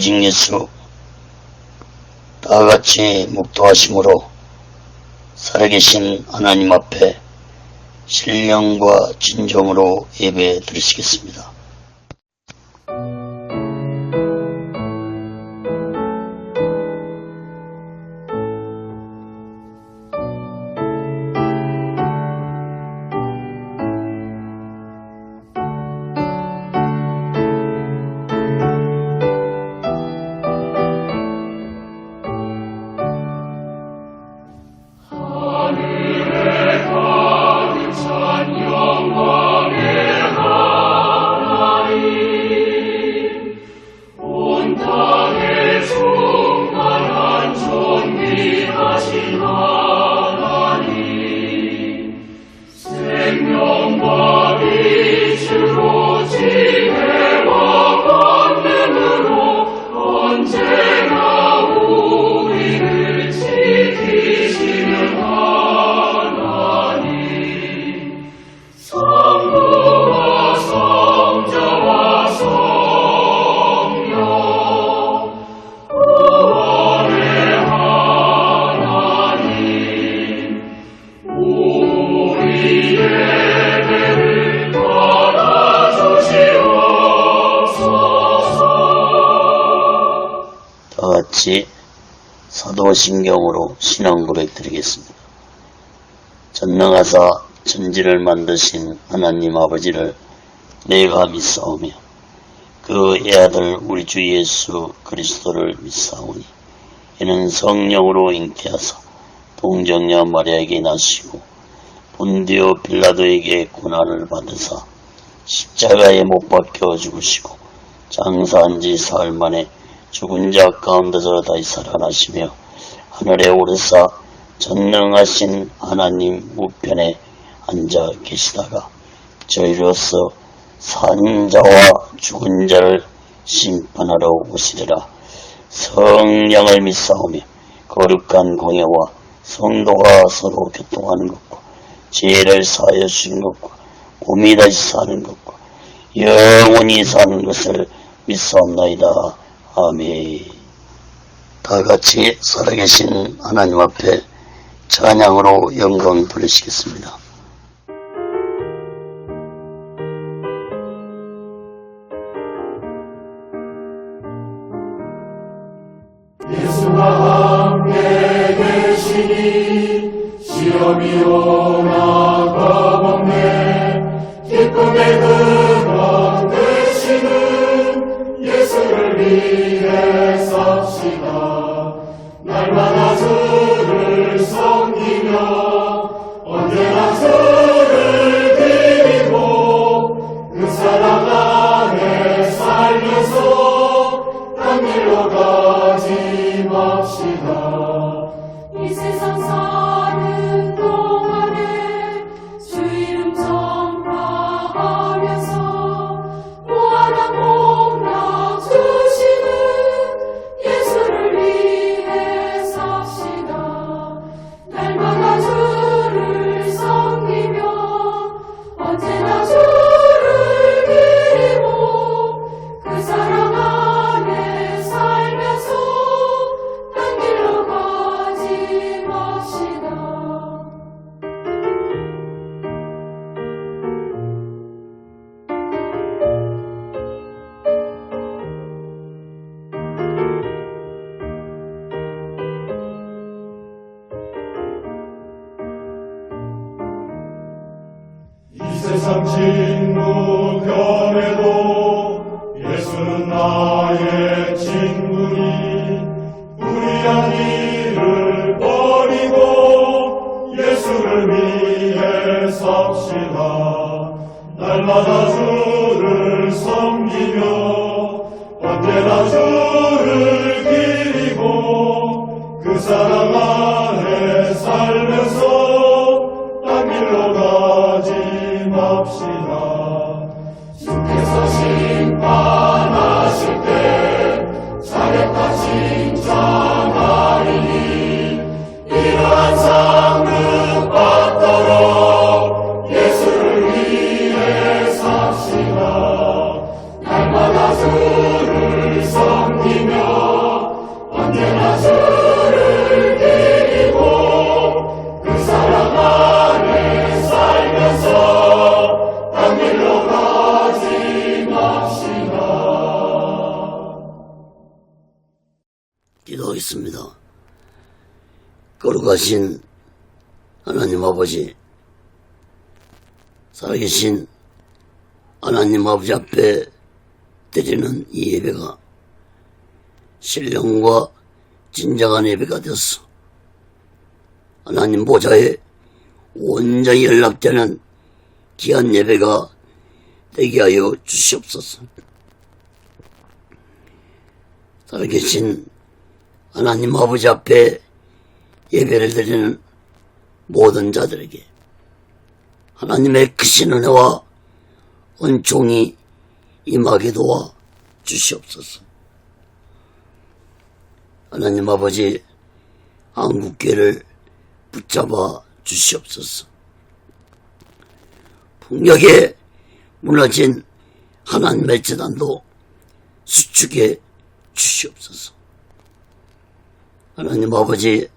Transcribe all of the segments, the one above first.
오직 예수 다같이 묵도하심으로 살아계신 하나님 앞에 신령과 진정으로 예배 드리시겠습니다. 다같이 사도신경으로 신앙 고백 드리겠습니다. 전능하사 천지를 만드신 하나님 아버지를 내가 믿사오며 그 애아들 우리 주 예수 그리스도를 믿사오니 이는 성령으로 잉태하사 동정녀 마리아에게 나시고 본디오 빌라도에게 고난을 받으사 십자가에 못 박혀 죽으시고 장사한 지 사흘 만에 죽은 자 가운데서 다시 살아나시며 하늘에 오르사 전능하신 하나님 우편에 앉아 계시다가 저희로서 산 자와 죽은 자를 심판하러 오시리라. 성령을 믿사오며 거룩한 공예와 성도가 서로 교통하는 것과 죄를 사하여 주시는 것과 몸이 다시 사는 것과 영원히 사는 것을 믿사옵나이다. 아멘. 다같이 살아계신 하나님 앞에 찬양으로 영광 돌리시겠습니다. 예수와 함께 계시니 시험이 오나 겁없네. 기쁨의 근원 되시는 예수를 위해 섭시다. 날마다 주를 섬기며 언제나 주를 드리고 그 사랑 안에 살면서 딴 길로 가지 맙시다. 이 세상 사는 동안에 주 이름 전파하면서 무한한 복락 주시는 예수를 위해 삽시다. 날마다 주를 섬기며 언제나 주를 드리고 그 사랑 안에 살면서 딴 길로 가지 맙시다. 이 세상 친구 편에도 예수는 나의 친구니 불의한 일을 버리고 예수를 위해 삽시다. 날마다 주를 섬기며 언제나 주를 기리고 그 사랑 안에 살면서 딴 길로 가지 맙시다. 주께서 심판하실 때 잘했다 칭찬하리니 이러한 상급 받도록 예수를 위해 삽시다. 기도하겠습니다. 거룩하신 하나님 아버지, 살아계신 하나님 아버지 앞에 드리는 이 예배가 신령과 진정한 예배가 되어서 하나님 보좌에 온전히 연락되는 귀한 예배가 되게 하여 주시옵소서. 살아계신 하나님 아버지 앞에 예배를 드리는 모든 자들에게 하나님의 크신 은혜와 은총이 임하게 도와 주시옵소서. 하나님 아버지, 한국교회를 붙잡아 주시옵소서. 풍력에 무너진 하나님의 재단도 수축해 주시옵소서. 하나님 아버지,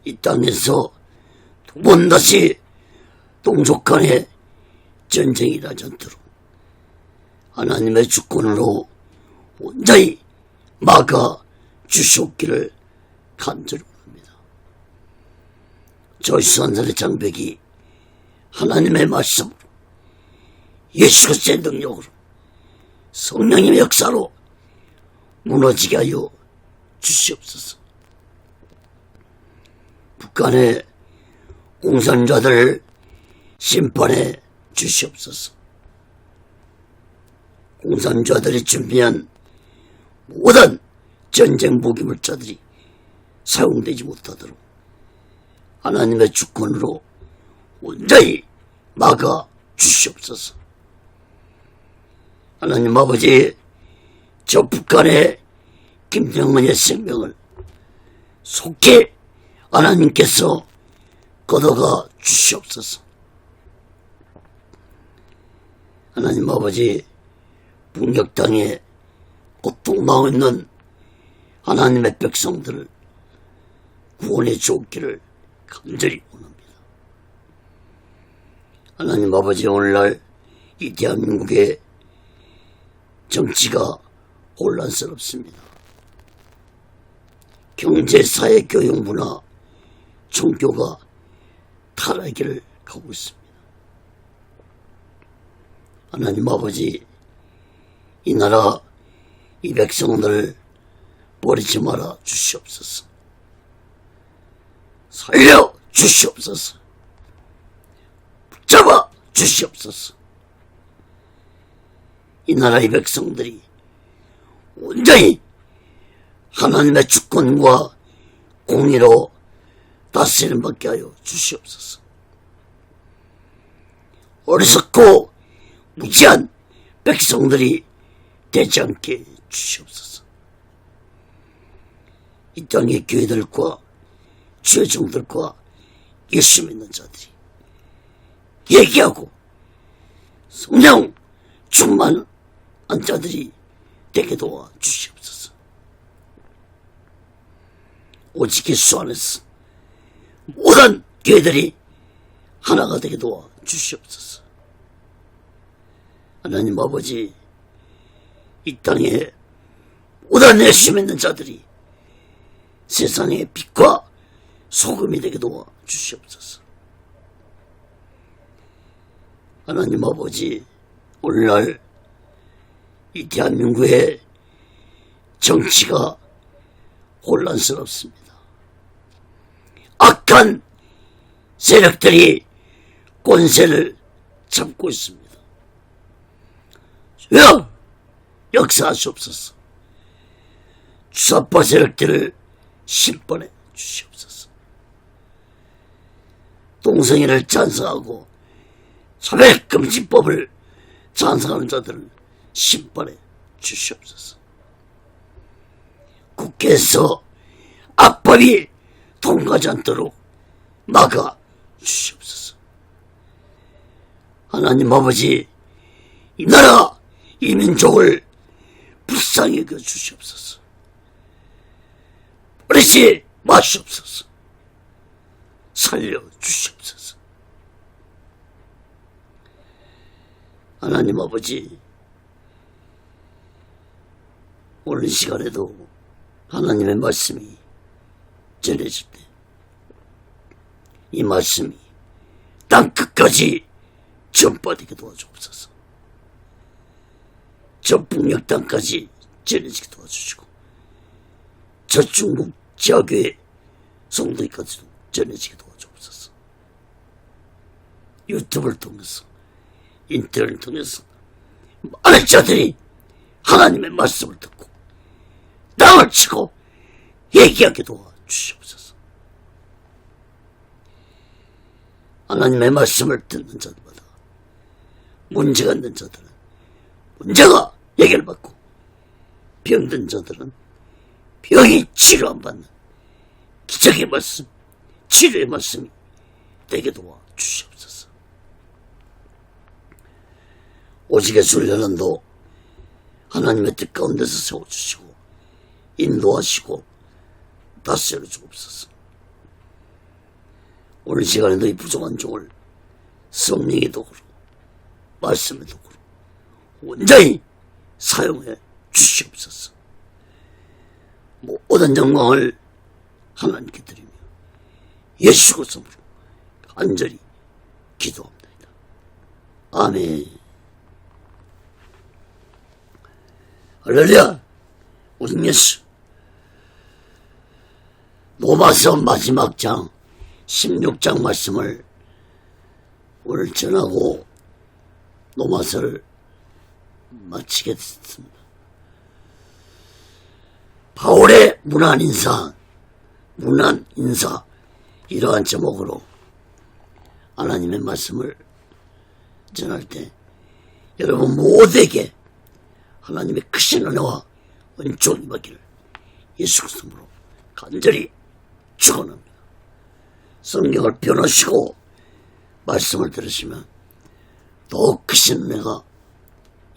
이 땅에서 두 번 다시 동족 간의 전쟁이 일어나지 않도록 하나님의 주권으로 온전히 막아 주시옵기를 간절히 원합니다. 저수산설의 장벽이 하나님의 말씀으로 예수 그리스도의 능력으로 성령님의 역사로 무너지게 하여 주시옵소서. 북한의 공산자들을 심판해 주시옵소서. 공산자들이 준비한 모든 전쟁 무기물자들이 사용되지 못하도록 하나님의 주권으로 온전히 막아 주시옵소서. 하나님 아버지, 저 북한의 김정은의 생명을 속히 하나님께서 걷어가 주시옵소서. 하나님 아버지, 북녘 땅에 고통당하고 있는 하나님의 백성들을 구원해 주옵기를 간절히 원합니다. 하나님 아버지, 오늘날 이 대한민국의 정치가 혼란스럽습니다. 경제, 사회, 교육, 문화, 종교가 타락기를 가고 있습니다. 하나님 아버지, 이 나라, 이 백성들을 버리지 말아 주시옵소서. 살려 주시옵소서. 붙잡아 주시옵소서. 이 나라의 백성들이 온전히 하나님의 주권과 공의로 다스리는 받게 하여 주시옵소서. 어리석고 무지한 백성들이 되지 않게 주시옵소서. 이 땅의 교회들과 죄종들과 예수 믿는 자들이 얘기하고 성령 충만한 자들이 되게 도와 주시옵소서. 오직 예수 안에서 모든 교회들이 하나가 되게 도와 주시옵소서. 하나님 아버지, 이 땅에 모든 예수 믿는 자들이 세상의 빛과 소금이 되게 도와 주시옵소서. 하나님 아버지, 오늘날 이 대한민국의 정치가 혼란스럽습니다. 악한 세력들이 권세를 잡고 있습니다. 주여, 역사하시옵소서. 주사파 세력들을 심판해 주시옵소서. 동성애를 찬성하고 차별금지법을 찬성하는 자들을 심판해 주시옵소서. 국회에서 악법이 통과하지 않도록 막아 주시옵소서. 하나님 아버지, 이 나라, 이 민족을 불쌍히 여겨 주시옵소서. 버리지 마시옵소서. 살려 주시옵소서. 하나님 아버지, 오늘 시간에도 하나님의 말씀이 전해질 때 이 말씀이 땅 끝까지 전파되게 도와주옵소서. 저 북녘 땅까지 전해지게 도와주시고 저 중국 지하교회 성도까지도 전해지게 도와주옵소서. 유튜브를 통해서 인터넷을 통해서 많은 자들이 하나님의 말씀을 듣고 땅을 치고 얘기하게 도와주시옵소서. 하나님의 말씀을 듣는 자들마다 문제가 있는 자들은 문제가 해결받고 병든 자들은 병이 치료 안 받는 기적의 말씀, 치료의 말씀이 되게 도와주시옵소서. 오직의 순례는도 하나님의 뜻 가운데서 세워주시고 인도하시고 다스려 주옵소서. 오늘 시간에도 이 부족한 종을 성령의 도구로 말씀의 도구로 온전히 사용해 주시옵소서. 모든 영광을 하나님께 드리며 예수 그리스도로 간절히 기도합니다. 아멘. 할렐루야. 우리 예수. 로마서 마지막 장 16장 말씀을 오늘 전하고 로마서를 마치게 됐습니다. 바울의 문안 인사 이러한 제목으로 하나님의 말씀을 전할 때 여러분 모두에게 하나님의 크신 은혜와 은총이 임하기를 예수 그리스도로 간절히 축원합니다. 성경을 펴놓으시고 말씀을 들으시면 더욱 크신 은혜가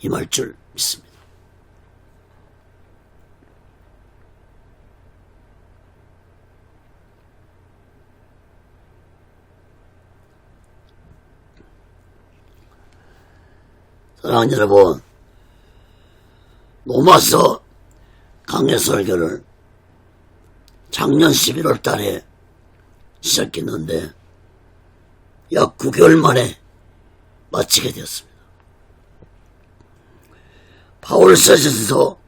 임할 줄 믿습니다. 사랑하는 여러분, 로마서 강해 설교를 작년 11월 달에 시작했는데 약 9개월 만에 마치게 되었습니다. 바울 서신서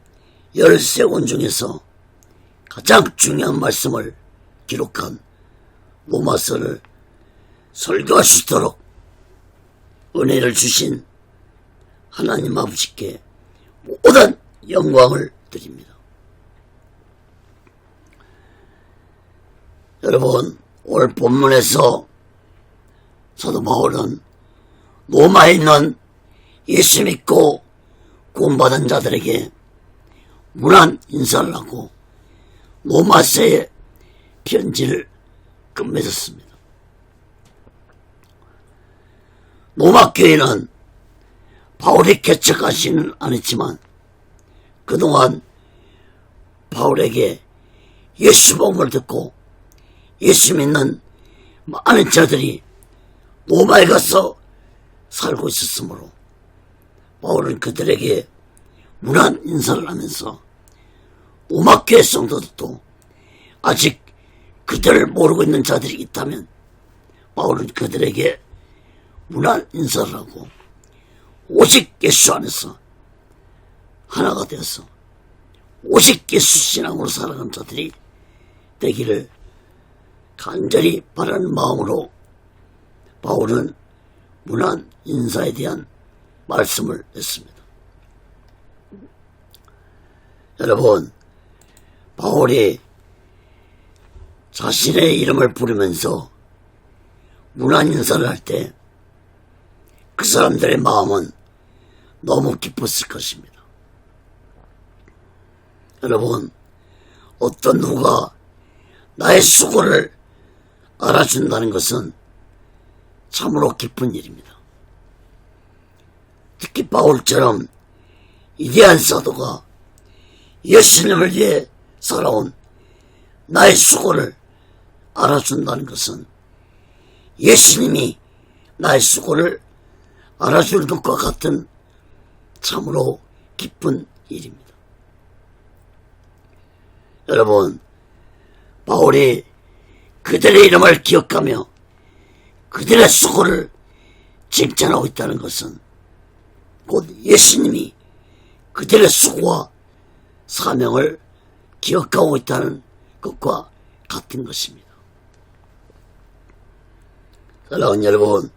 13권 중에서 가장 중요한 말씀을 기록한 로마서를 설교할 수 있도록 은혜를 주신 하나님 아버지께 모든 영광을 드립니다. 여러분, 오늘 본문에서 사도 바울은 로마에 있는 예수 믿고 구원받은 자들에게 문안 인사를 하고 로마서의 편지를 끝맺었습니다. 로마 교회는 바울이 개척하지는 않았지만 그동안 바울에게 예수 복음을 듣고 예수 믿는 많은 자들이 로마에 가서 살고 있었으므로 바울은 그들에게 문안 인사를 하면서 로마교회 성도들도 아직 그들을 모르고 있는 자들이 있다면 바울은 그들에게 문안 인사를 하고 오직 예수 안에서 하나가 되어서 오직 예수 신앙으로 살아가는 자들이 되기를 간절히 바라는 마음으로 바울은 문안 인사에 대한 말씀을 했습니다. 여러분, 바울이 자신의 이름을 부르면서 문안 인사를 할 때 그 사람들의 마음은 너무 기뻤을 것입니다. 여러분, 어떤 누가 나의 수고를 알아준다는 것은 참으로 기쁜 일입니다. 특히 바울처럼 위대한 사도가 예수님을 위해 살아온 나의 수고를 알아준다는 것은 예수님이 나의 수고를 알아주는 것과 같은 참으로 기쁜 일입니다. 여러분, 바울이 그들의 이름을 기억하며 그들의 수고를 칭찬하고 있다는 것은 곧 예수님이 그들의 수고와 사명을 기억하고 있다는 것과 같은 것입니다. 사랑하는 여러분,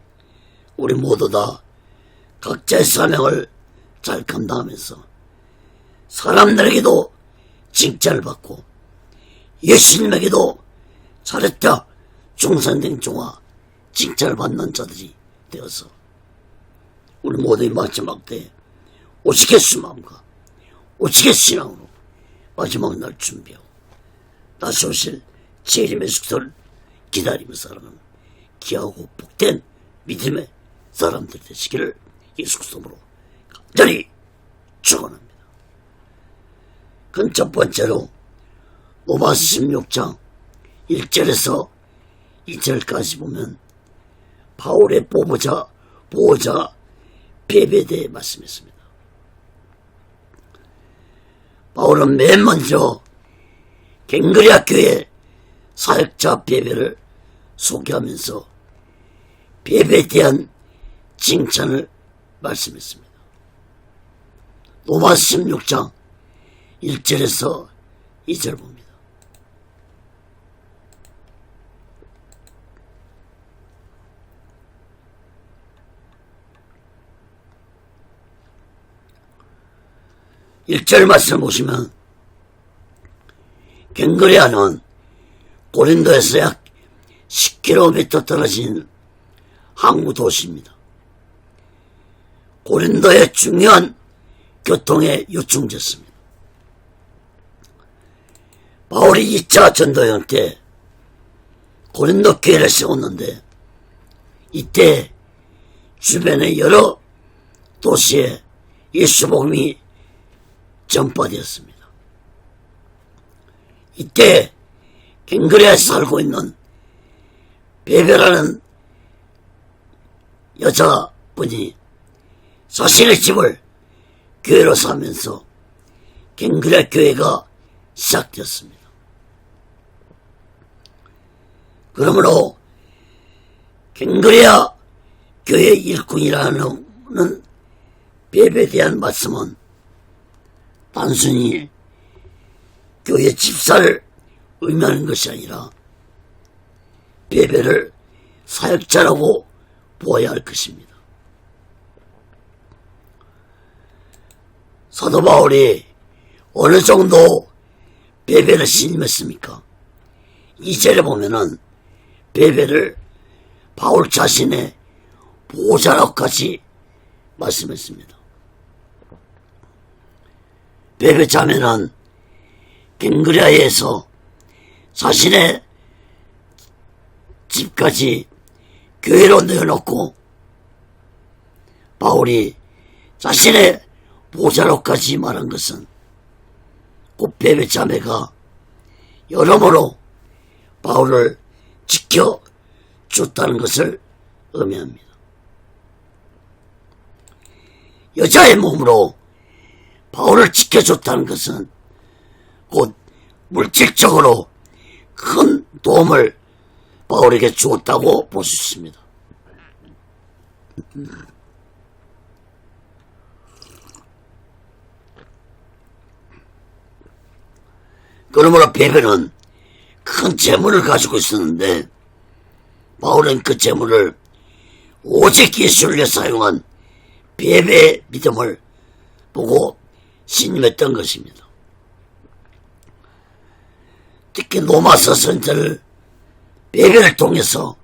우리 모두 다 각자의 사명을 잘 감당하면서 사람들에게도 칭찬을 받고 예수님에게도 잘했다, 충성된 종아 칭찬을 받는 자들이 되어서 우리 모두의 마지막 때에 오시겠수 마음과 오시겠 신앙으로 마지막 날 준비하고 다시 오실 재림의 숙소를 기다리며 살아가는 귀하고 복된 믿음의 사람들 되시기를 예수 그리스도로 간절히 축원합니다. 그럼 첫 번째로 로마서 16장 1절에서 2절까지 보면 바울의 보호자 베베에 대해 말씀했습니다. 바울은 맨 먼저 갱그리아 교회 사역자 베베를 소개하면서 베베에 대한 칭찬을 말씀했습니다. 로마서 16장 1절에서 2절 봅니다. 일절 말씀 보시면 갱그레아는 고린도에서 약 10km 떨어진 항구 도시입니다. 고린도의 중요한 교통의 요충지였습니다. 바울이 2차 전도여행 때 고린도 교회를 세웠는데 이때 주변의 여러 도시에 예수 복음이 전파되었습니다. 이때 갱그레아에서 살고 있는 베베라는 여자분이 자신의 집을 교회로 삼면서 갱그레아 교회가 시작되었습니다. 그러므로 갱그레아 교회 일꾼이라는 베베에 대한 말씀은 단순히 교회 집사를 의미하는 것이 아니라 베베를 사역자라고 보아야 할 것입니다. 사도 바울이 어느 정도 베베를 신임했습니까? 2절에 보면은 베베를 바울 자신의 보호자라고까지 말씀했습니다. 베베 자매는 갱그레아에서 자신의 집까지 교회로 내어놓고 바울이 자신의 보호자로까지 말한 것은 곧 베베 자매가 여러모로 바울을 지켜줬다는 것을 의미합니다. 여자의 몸으로 바울을 지켜줬다는 것은 곧 물질적으로 큰 도움을 바울에게 주었다고 볼 수 있습니다. 그러므로 베베는 큰 재물을 가지고 있었는데 바울은 그 재물을 오직 예수를 위해 사용한 베베의 믿음을 보고 신임했던 것입니다. 특히 로마서 선자를 베베를 통해서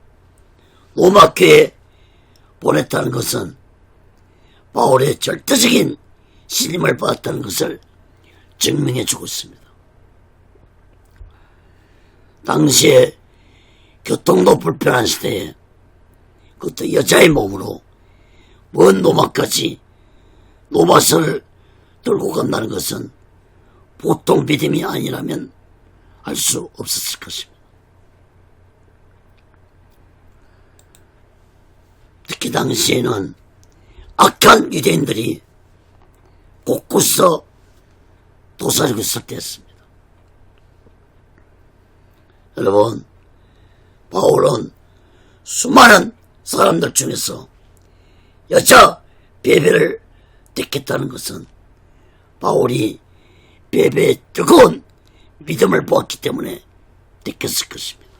로마 교회에 보냈다는 것은 바울의 절대적인 신임을 받았다는 것을 증명해 주고 있습니다. 당시에 교통도 불편한 시대에 그것도 여자의 몸으로 먼 로마까지 로마서를 들고 간다는 것은 보통 믿음이 아니라면 할 수 없었을 것입니다. 특히 당시에는 악한 유대인들이 곳곳서 도사리고 있을 때였습니다. 여러분, 바울은 수많은 사람들 중에서 여자 베베를 택했다는 것은 바울이 베베의 뜨거운 믿음을 보았기 때문에 택했을 것입니다.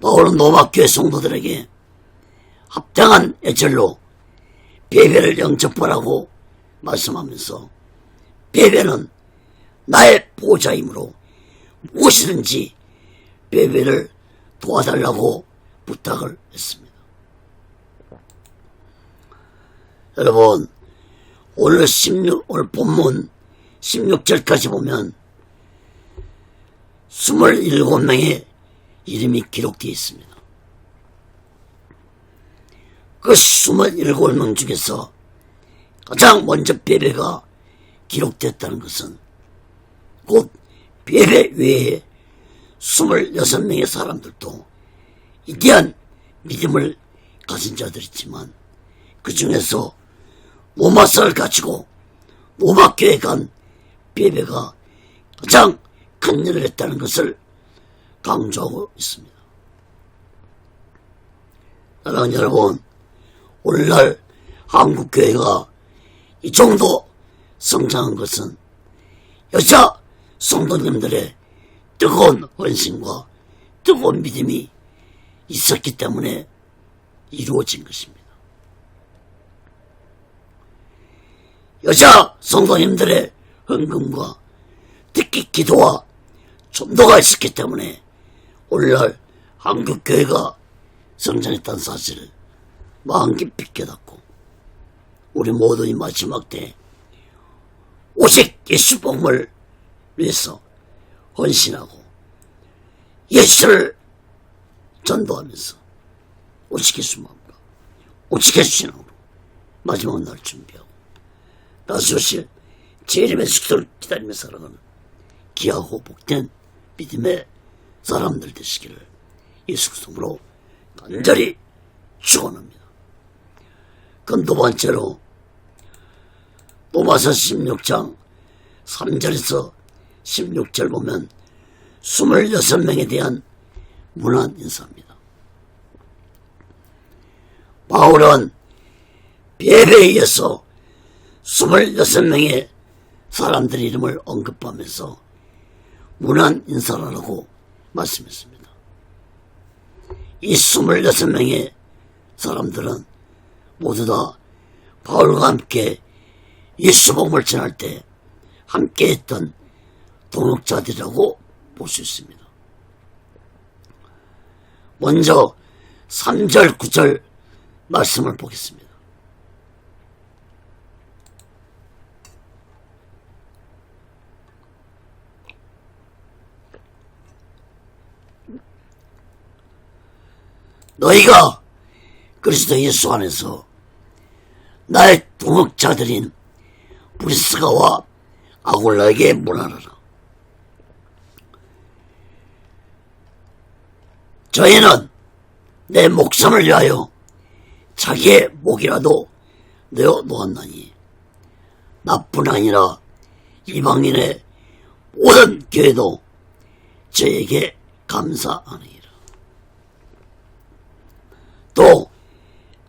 바울은 로마 교회 성도들에게 합당한 애절로 베베를 영접하라고 말씀하면서 베베는 나의 보호자이므로 무엇이든지 베베를 도와달라고 부탁을 했습니다. 여러분, 오늘 본문 16절까지 보면 27명의 이름이 기록되어 있습니다. 그 27명 중에서 가장 먼저 베베가 기록됐다는 것은 곧 베베 외에 26명의 사람들도 위대한 믿음을 가진 자들이지만 그 중에서 로마서를 가지고 로마 교회에 간 베베가 가장 큰 일을 했다는 것을 강조하고 있습니다. 사랑하는 여러분, 오늘날 한국교회가 이 정도 성장한 것은 여자 성도님들의 뜨거운 헌신과 뜨거운 믿음이 있었기 때문에 이루어진 것입니다. 여자 성도님들의 헌금과 특히 기도와 전도가 있었기 때문에 오늘날 한국교회가 성장했다는 사실을 마음 깊이 깨닫고 우리 모두 이 마지막 때 오직 예수 복음을 위해서 헌신하고 예수를 전도하면서 오직 예수 마음과 오직 예수 신앙으로 마지막 날 준비하고 다시 오실 재림의 숙소를 기다리며 살아가는 귀하고 복된 믿음의 사람들 되시기를 예수 그리스도로 간절히 축원합니다. 그럼 두 번째로 로마서 16장 3절에서 16절 보면 26명에 대한 문안 인사입니다. 바울은 베베에 의해서 26명의 사람들 이름을 언급하면서 문안 인사를 하라고 말씀했습니다. 이 26명의 사람들은 모두 다 바울과 함께 예수 복음을 전할 때 함께 했던 동역자들이라고 볼 수 있습니다. 먼저 3절, 9절 말씀을 보겠습니다. 너희가 그리스도 예수 안에서 나의 동역자들인 브리스가와 아굴라에게 문안하라. 저희는 내 목숨을 위하여 자기의 목이라도 내어 놓았나니 나뿐 아니라 이방인의 모든 교회도 저에게 감사하느니라. 또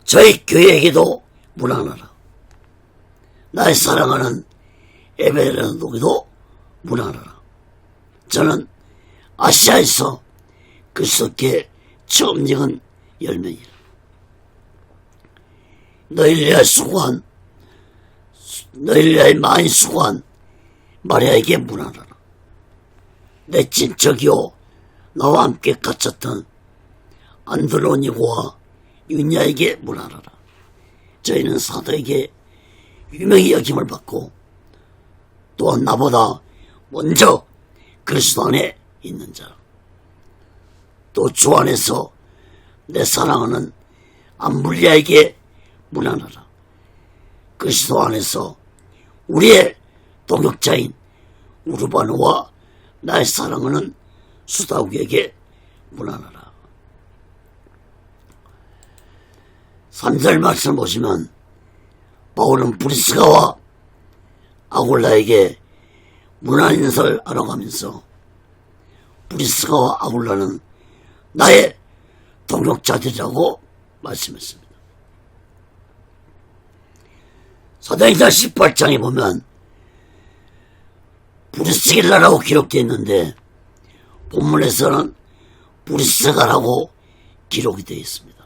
저희 교회에게도 문안하라. 나의 사랑하는 에베레노에게도 문안하라. 저는 아시아에서 그리스도께 처음 익은 열매이라. 너희를 위하여 많이 수고한 마리아에게 문안하라. 내 친척이요 나와 함께 갇혔던 안드로니고와 윤야에게 문안하라. 저희는 사도에게 유명히 여김을 받고 또한 나보다 먼저 그리스도 안에 있는 자라. 또 주 안에서 내 사랑하는 암블리아에게 문안하라. 그리스도 안에서 우리의 동역자인 우르바누와 나의 사랑하는 수다우에게 문안하라. 3절 말씀을 보시면 바울은 브리스가와 아굴라에게 문안 인사를 알아가면서 브리스가와 아굴라는 나의 동역자들이라고 말씀했습니다. 사도행전 18장에 보면 브리스길라라고 기록되어 있는데 본문에서는 브리스가라고 기록이 되어 있습니다.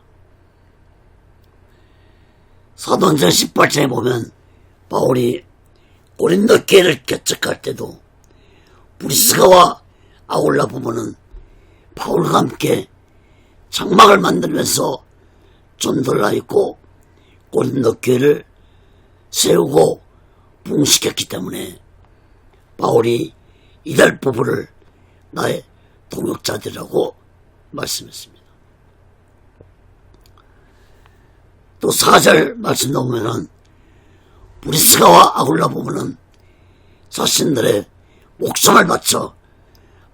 사도행전 18장에 보면 바울이 고린도 교회를 개척할 때도 브리스가와 아굴라 부부는 바울과 함께 장막을 만들면서 전도를 하였고 고린도 교회를 세우고 부흥시켰기 때문에 바울이 이들 부부를 나의 동역자들이라고 말씀했습니다. 또 4절 말씀 보면은 브리스가와 아굴라 부부는 자신들의 목숨을 바쳐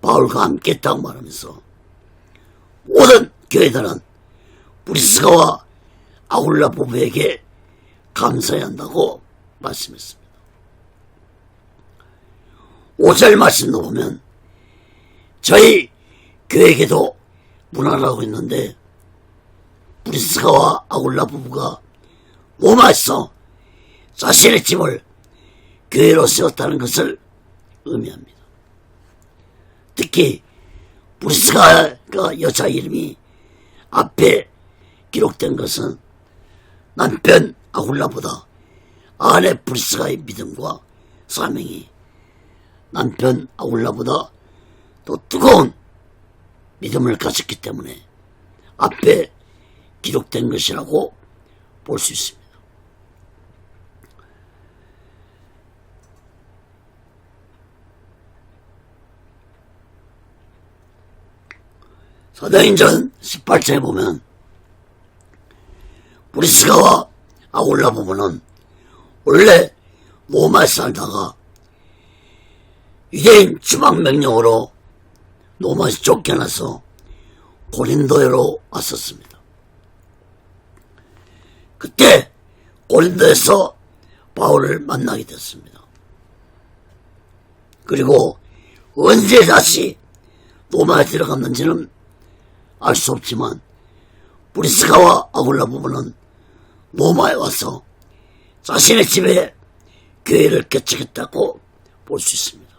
바울과 함께 했다고 말하면서 모든 교회들은 브리스가와 아굴라 부부에게 감사해야 한다고 말씀했습니다. 5절 말씀도 보면 저희 교회에게도 문화를 하고 있는데 브리스가와 아굴라 부부가 로마에서 자신의 집을 교회로 세웠다는 것을 의미합니다. 특히 브리스가가 여자 이름이 앞에 기록된 것은 남편 아굴라보다 아내 브리스가의 믿음과 사명이 남편 아굴라보다 더 뜨거운 믿음을 가졌기 때문에 앞에 기록된 것이라고 볼 수 있습니다. 사도행전 18장에 보면 브리스가와 아굴라 부부는 원래 로마에 살다가 유대인 주방명령으로 로마에서 쫓겨나서 고린도로 왔었습니다. 그때 고린도에서 바울을 만나게 됐습니다. 그리고 언제 다시 로마에 들어갔는지는 알 수 없지만 브리스가와 아굴라 부부는 로마에 와서 자신의 집에 교회를 개척했다고 볼 수 있습니다.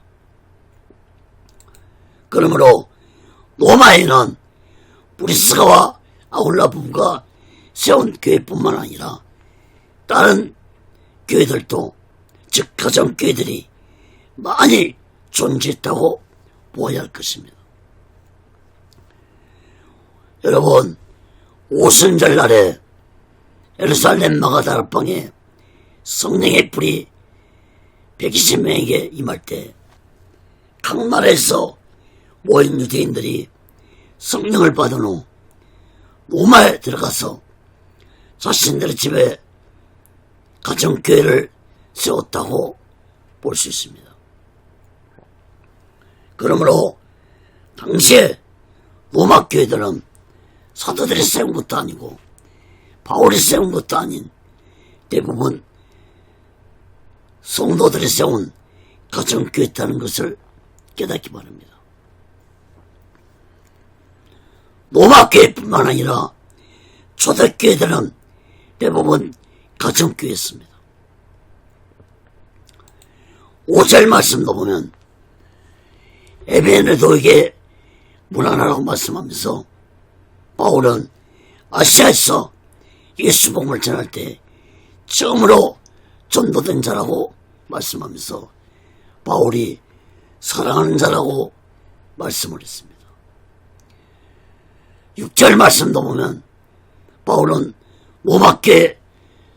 그러므로 로마에는 브리스가와 아굴라 부부가 세운 교회뿐만 아니라 다른 교회들도 즉 가정교회들이 많이 존재했다고 보아야 할 것입니다. 여러분, 오순절 날에 예루살렘 마가다락방에 성령의 불이 120명에게 임할 때 각 나라에서 모인 유대인들이 성령을 받은 후 로마에 들어가서 자신들의 집에 가정교회를 세웠다고 볼 수 있습니다. 그러므로 당시에 로마 교회들은 사도들이 세운 것도 아니고 바울이 세운 것도 아닌 대부분 성도들이 세운 가정교회였다는 것을 깨닫기 바랍니다. 로마 교회뿐만 아니라 초대교회들은 대부분 가정교회였습니다. 5절 말씀도 보면 에베네도에게 문안하라고 말씀하면서 바울은 아시아에서 예수 복음을 전할 때 처음으로 전도된 자라고 말씀하면서 바울이 사랑하는 자라고 말씀을 했습니다. 6절 말씀도 보면 바울은 로마교회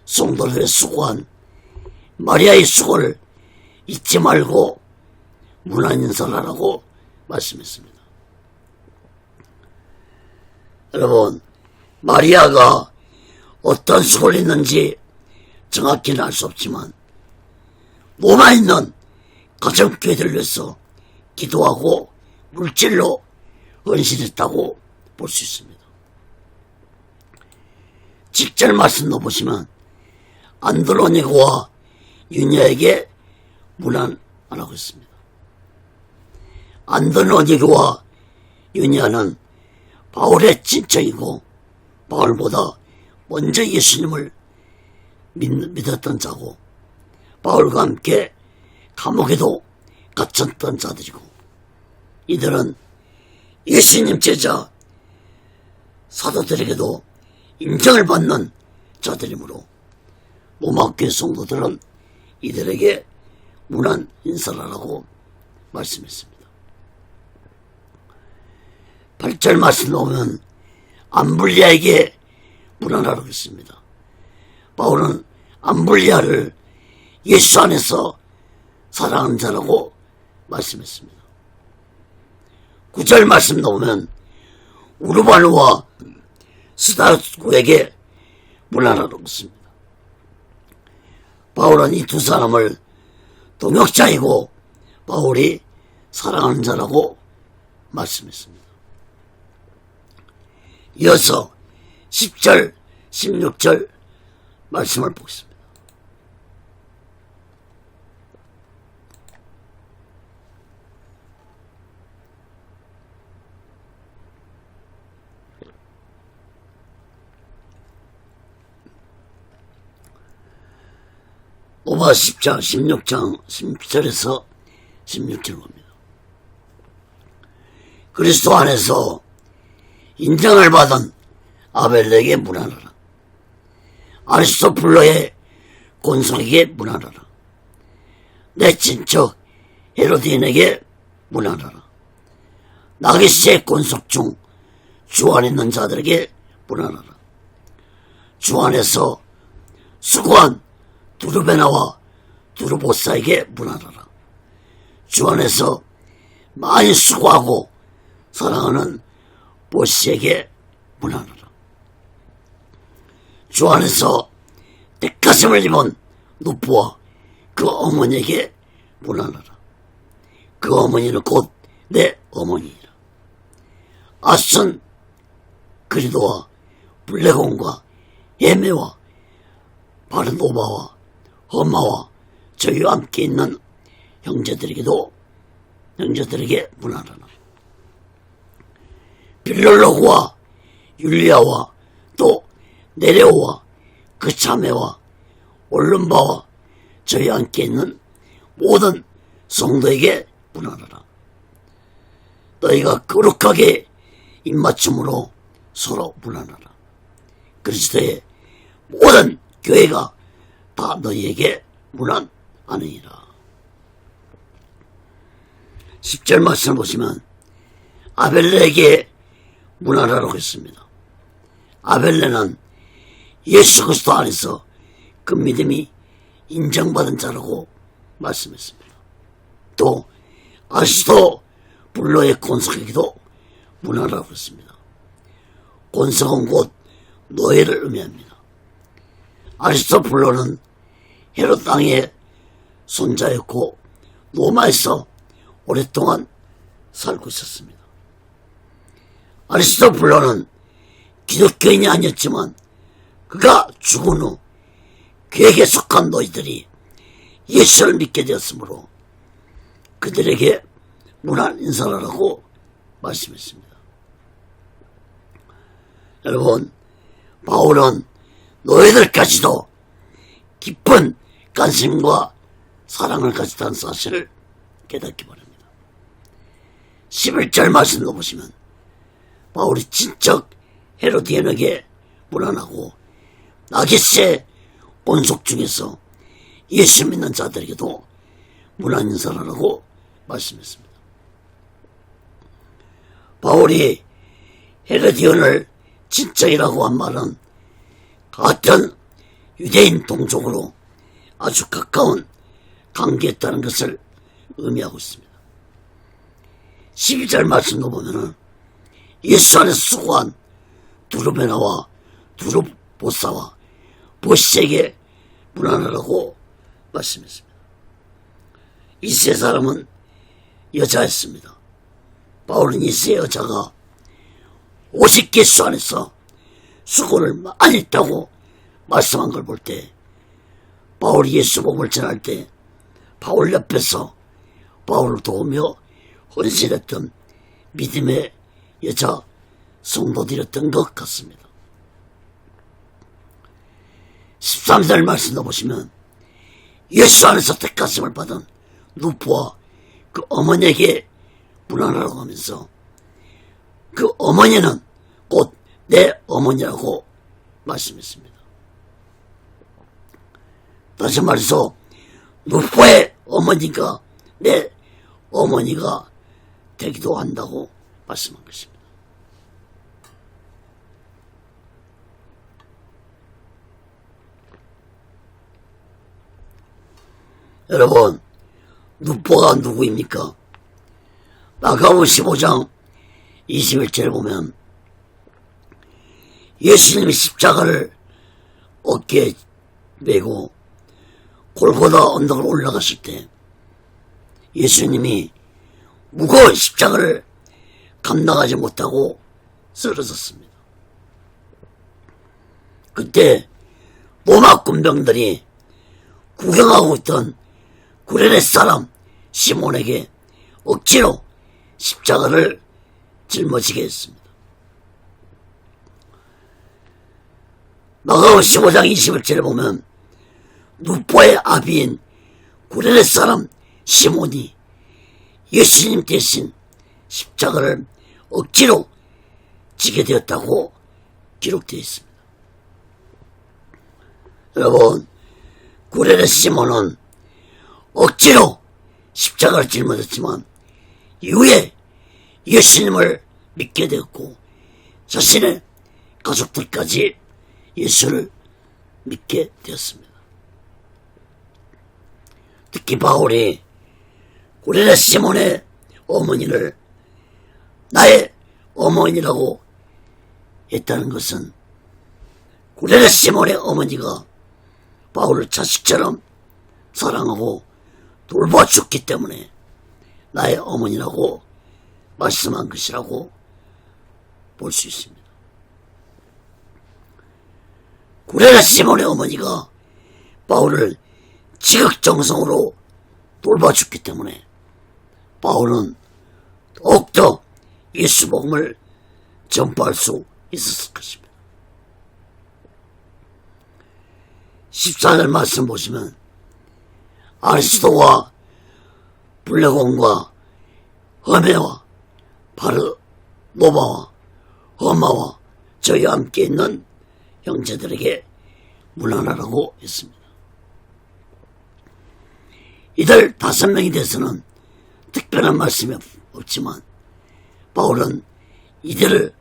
성도들의 수고한 마리아의 수고를 잊지 말고 문안 인사를 하라고 말씀했습니다. 여러분, 마리아가 어떤 수고를 했는지 정확히는 알 수 없지만 로마에 있는 가정교회들을 위해서 기도하고 물질로 헌신했다고 볼 수 있습니다. 직절 말씀도 보시면 안드로니고와 유냐에게 문안하라고 했습니다. 안드로니고와 유니아는 바울의 친척이고 바울보다 먼저 예수님을 믿었던 자고 바울과 함께 감옥에도 갇혔던 자들이고 이들은 예수님 제자 사도들에게도 인정을 받는 자들이므로 로마교회 성도들은 이들에게 문안 인사를 하라고 말씀했습니다. 8절 말씀 보면 암블리아에게 문안하라고 했습니다. 바울은 암블리아를 예수 안에서 사랑하는 자라고 말씀했습니다. 9절 말씀 보면 우르바누와 스다르쿠에게 문안하라고 했습니다. 바울은 이 두 사람을 동역자이고 바울이 사랑하는 자라고 말씀했습니다. 이어서 10절, 16절 말씀을 보겠습니다. 로마 10장, 16장, 10절에서 16절 봅니다. 그리스도 안에서 인정을 받은 아벨에게 문안하라. 아리스토블로의 곤속에게 문안하라. 내 친척 헤로디인에게 문안하라. 나기스의 곤속 중 주 안에 있는 자들에게 문안하라. 주 안에서 수고한 두르베나와 두르보사에게 문안하라. 주 안에서 많이 수고하고 사랑하는 보시에게 문안하라. 주 안에서 택하심을 입은 누프와 그 어머니에게 문안하라. 그 어머니는 곧 내 어머니이라. 아순 그리도와 블레곤과 예메와 바르노바와 허마와 저희와 함께 있는 형제들에게 문안하라. 빌롤로그와 율리아와 또 네레오와 그 자매와 올름바와 저희와 함께 있는 모든 성도에게 문안하라. 너희가 거룩하게 입맞춤으로 서로 문안하라. 그리스도의 모든 교회가 다 너희에게 문안하느니라. 10절 말씀을 보시면 아벨레에게 문안하라고 했습니다. 아벨레는 예수 그리스도 안에서 그 믿음이 인정받은 자라고 말씀했습니다. 또 아리스토블로의 곤속에게도 문안하라고 했습니다. 곤속은 곧 노예를 의미합니다. 아리스토블로는 헤롯 왕의 손자였고 로마에서 오랫동안 살고 있었습니다. 아리스토블로는 기독교인이 아니었지만 그가 죽은 후 그에게 속한 노예들이 예수를 믿게 되었으므로 그들에게 문안 인사를 하라고 말씀했습니다. 여러분, 바울은 노예들까지도 깊은 관심과 사랑을 가졌다는 사실을 깨닫기 바랍니다. 11절 말씀도 보시면 바울이 친척 헤로디언에게 문안하고 나게스의 곤속 중에서 예수 믿는 자들에게도 문안 인사를 하라고 말씀했습니다. 바울이 헤로디언을 친척이라고 한 말은 같은 유대인 동족으로 아주 가까운 관계였다는 것을 의미하고 있습니다. 12절 말씀도 보면은 예수 안에서 수고한 두르베나와 두르보사와 보시에게 문안하라고 말씀했습니다. 이 세 사람은 여자였습니다. 바울은 이 세 여자가 50개 수 안에서 수고를 많이 했다고 말씀한 걸 볼 때 바울이 예수 복음을 전할 때 바울 옆에서 바울을 도우며 헌신했던 믿음의 여자 성도들이었던 것 같습니다. 13절 말씀도 보시면 예수 안에서 택하심을 받은 누포와 그 어머니에게 문안하라고 하면서 그 어머니는 곧 내 어머니라고 말씀했습니다. 다시 말해서 누포의 어머니가 내 어머니가 되기도 한다고 말씀한 것입니다. 여러분, 누포가 누구입니까? 마가복음 15장 21절에 보면 예수님이 십자가를 어깨에 메고 골고다 언덕을 올라가실 때 예수님이 무거운 십자가를 감당하지 못하고 쓰러졌습니다. 그때 로마 군병들이 구경하고 있던 구레네 사람 시몬에게 억지로 십자가를 짊어지게 했습니다. 마가복음 15장 21절에 보면 누포의 아비인 구레네 사람 시몬이 예수님 대신 십자가를 억지로 지게 되었다고 기록되어 있습니다. 여러분, 구레네 시몬은 억지로 십자가를 짊어졌지만 이후에 예수님을 믿게 되었고 자신의 가족들까지 예수를 믿게 되었습니다. 특히 바울이 구레네 시몬의 어머니를 나의 어머니라고 했다는 것은 구레네 시몬의 어머니가 바울을 자식처럼 사랑하고 돌봐줬기 때문에 나의 어머니라고 말씀한 것이라고 볼 수 있습니다. 구레네 시몬의 어머니가 바울을 지극정성으로 돌봐줬기 때문에 바울은 더욱더 예수 복음을 전파할 수 있었을 것입니다. 14절 말씀 보시면 아리스도와 블레곤과 허메와 바르노바와 허마와 저희와 함께 있는 형제들에게 문안하라고 했습니다. 이들 5명에 대해서는 특별한 말씀이 없지만 바울은 이들을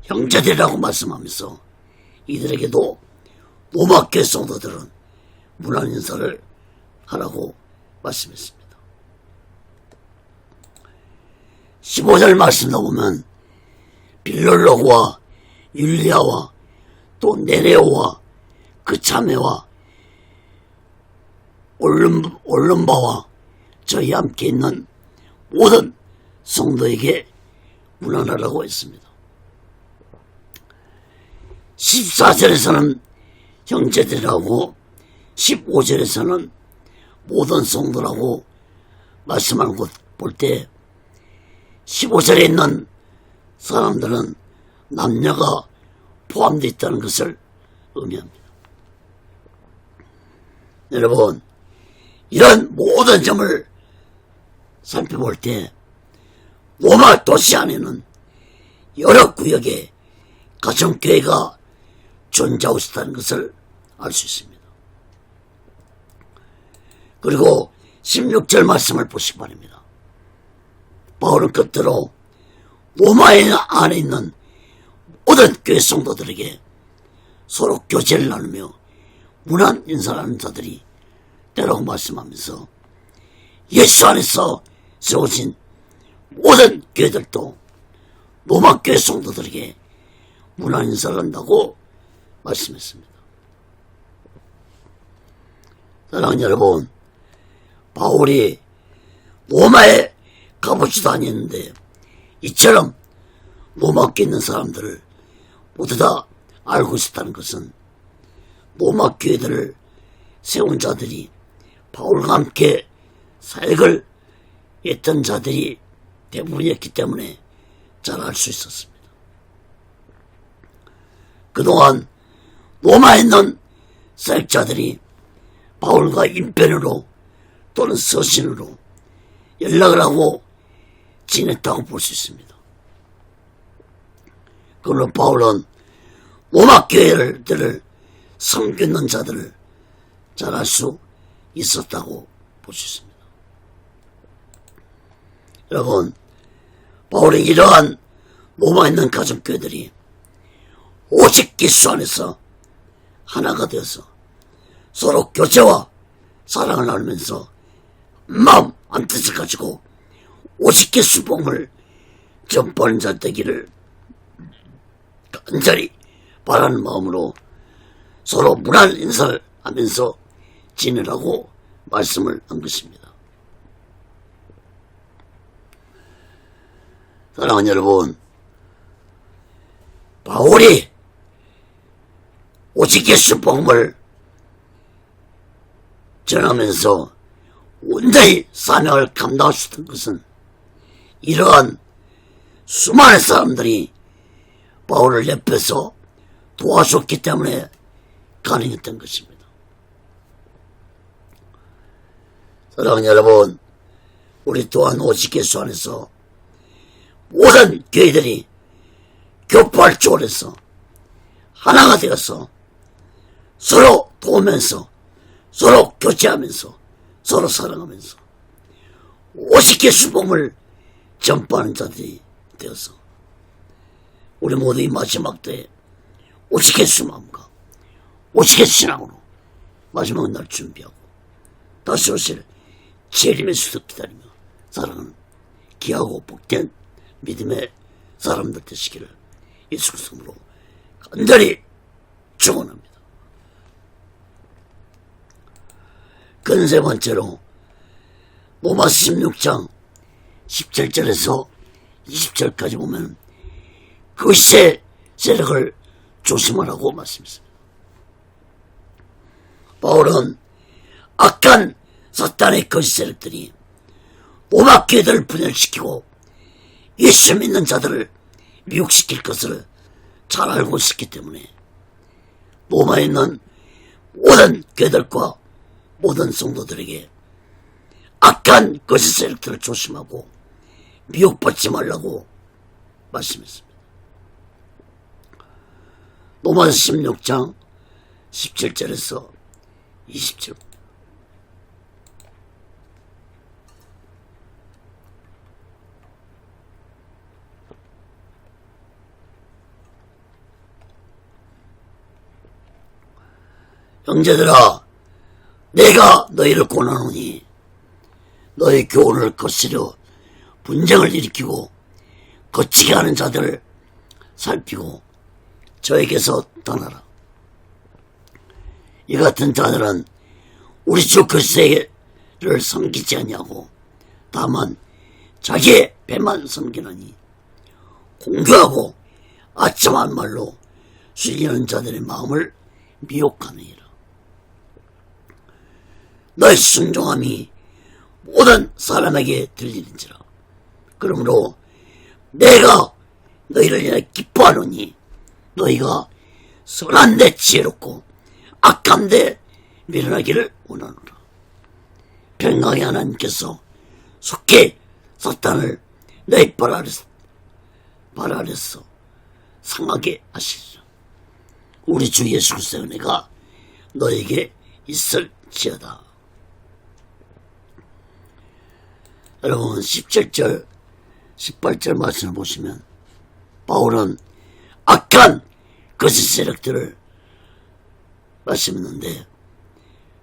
형제들이라고 말씀하면서 이들에게도 로마 교회 성도들은 문안 인사를 하라고 말씀했습니다. 15절 말씀도 보면 빌롤로와 율리아와 또 네레오와 그 자매와 올름바와 저희 함께 있는 모든 성도에게 문안하라고 했습니다. 14절에서는 형제들이라고 15절에서는 모든 성도라고 말씀하는 것 볼 때 15절에 있는 사람들은 남녀가 포함되어 있다는 것을 의미합니다. 여러분, 이런 모든 점을 살펴볼 때 로마 도시 안에는 여러 구역에 가정교회가 존재하고 있다는 것을 알 수 있습니다. 그리고 16절 말씀을 보시기 바랍니다. 바울은 끝으로 로마 안에 있는 모든 교회 성도들에게 서로 교제를 나누며 문안 인사를 하는 자들이 때라고 말씀하면서 예수 안에서 세워진 모든 교회들도 로마 교회 성도들에게 문안 인사를 한다고 말씀했습니다. 사랑하는 여러분, 바울이 로마에 가보지도 아니했는데 이처럼 로마 교회에 있는 사람들을 모두 다 알고 있었다는 것은 로마 교회들을 세운 자들이 바울과 함께 사역을 했던 자들이 대부분이었기 때문에 잘 알 수 있었습니다. 그동안 로마에 있는 사역자들이 바울과 인편으로 또는 서신으로 연락을 하고 지냈다고 볼 수 있습니다. 그걸로 바울은 로마 교회들을 섬기는 자들을 잘 알 수 있었다고 볼 수 있습니다. 여러분, 바울의 이러한 로마에 있는 가정교회들이 오직 예수 안에서 하나가 되어서 서로 교제와 사랑을 나누면서 마음 한 뜻을 가지고 오직 예수 복음을 전파하는 자 되기를 간절히 바라는 마음으로 서로 무난 인사를 하면서 지내라고 말씀을 한 것입니다. 사랑하는 여러분, 바울이 오직 예수 복음을 전하면서 온전히 사명을 감당할 수 있던 것은 이러한 수많은 사람들이 바울을 옆에서 도와줬기 때문에 가능했던 것입니다. 사랑하는 여러분, 우리 또한 오직 예수 안에서 모든 교회들이 교포할 초월해서 하나가 되어서 서로 도우면서 서로 교제하면서 서로 사랑하면서 오직 예수 복음을 전파하는 자들이 되어서 우리 모두 이 마지막 때에 오직 예수 마음과 오직 예수 신앙으로 마지막 날 준비하고 다시 오실 재림의 수도 기다리며 살아가는 귀하고 복된 믿음의 사람들 되시기를 예수 그리스도로 간절히 축원합니다. 그 세 번째로 로마서 16장 17절에서 20절까지 보면 거짓의 세력을 조심하라고 말씀했습니다. 바울은 악한 사탄의 거짓 세력들이 로마 교회들을 분열시키고 예수 믿는 자들을 미혹시킬 것을 잘 알고 있었기 때문에 로마에 있는 모든 교회들과 모든 성도들에게 악한 거짓 세력들을 조심하고 미혹받지 말라고 말씀했습니다. 로마서 16장 17절에서 20절. 형제들아, 내가 너희를 권하노니 너희 교훈을 거스려 분쟁을 일으키고 거치게 하는 자들을 살피고 저에게서 떠나라. 이 같은 자들은 우리 주 그리스도를 섬기지 아니하고 다만 자기의 배만 섬기느니 공교하고 아첨한 말로 숙이는 자들의 마음을 미혹하느니라. 너희 순종함이 모든 사람에게 들리는지라. 그러므로 내가 너희를 위해 기뻐하노니 너희가 선한데 지혜롭고 악한데 미련하기를 원하노라. 평강의 하나님께서 속히 사탄을 너희 발 아래서 상하게 하시리라. 우리 주 예수 그리스도의 은혜가 너에게 있을지어다. 여러분, 17절 18절 말씀을 보시면 바울은 악한 거짓 세력들을 말씀했는데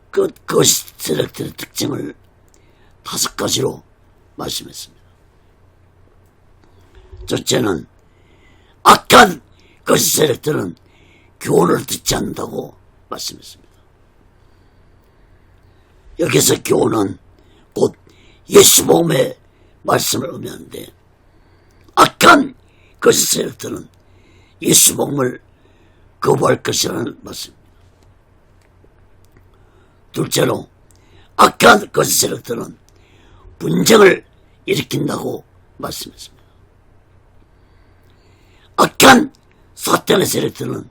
그 거짓 세력들의 특징을 5가지로 말씀했습니다. 첫째는 악한 거짓 세력들은 교훈을 듣지 않는다고 말씀했습니다. 여기서 교훈은 곧 예수 복음의 말씀을 의미하는데 악한 거짓 세력들은 예수 복음을 거부할 것이라는 말씀입니다. 둘째로 악한 거짓 세력들은 분쟁을 일으킨다고 말씀했습니다. 악한 사탄의 세력들은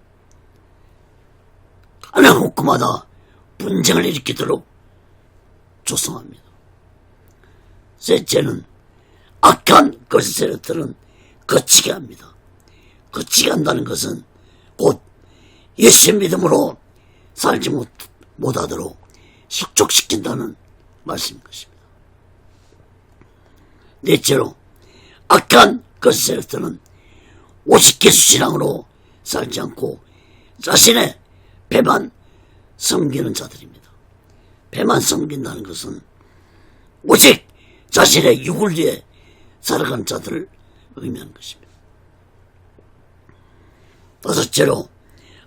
하나 곳마다 분쟁을 일으키도록 조성합니다. 셋째는 악한 거짓 세력들은 거치게 합니다. 거치게 한다는 것은 곧 예수 믿음으로 살지 못하도록 식족시킨다는 말씀인 것입니다. 넷째로 악한 거짓 세력들은 오직개수 신앙으로 살지 않고 자신의 배만 섬기는 자들입니다. 배만 섬긴다는 것은 오직 자신의 육을 위해 살아가는 자들을 의미하는 것입니다. 다섯째로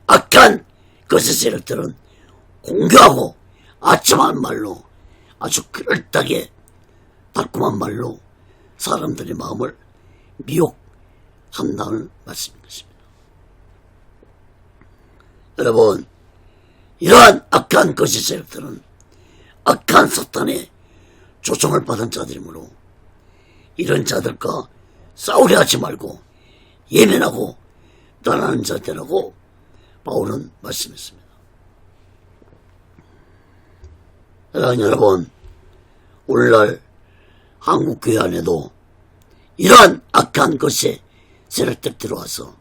악한 거짓 세력들은 공교하고 아첨한 말로 아주 그럴듯하게 달콤한 말로 사람들의 마음을 미혹한다는 말씀인 것입니다. 여러분, 이러한 악한 거짓 세력들은 악한 사탄의 조종을 받은 자들이므로 이런 자들과 싸우려 하지 말고 예민하고 떠나는 자들이라고 바울은 말씀했습니다. 여러분, 오늘날 한국교회 안에도 이러한 악한 것에 세력들 들어와서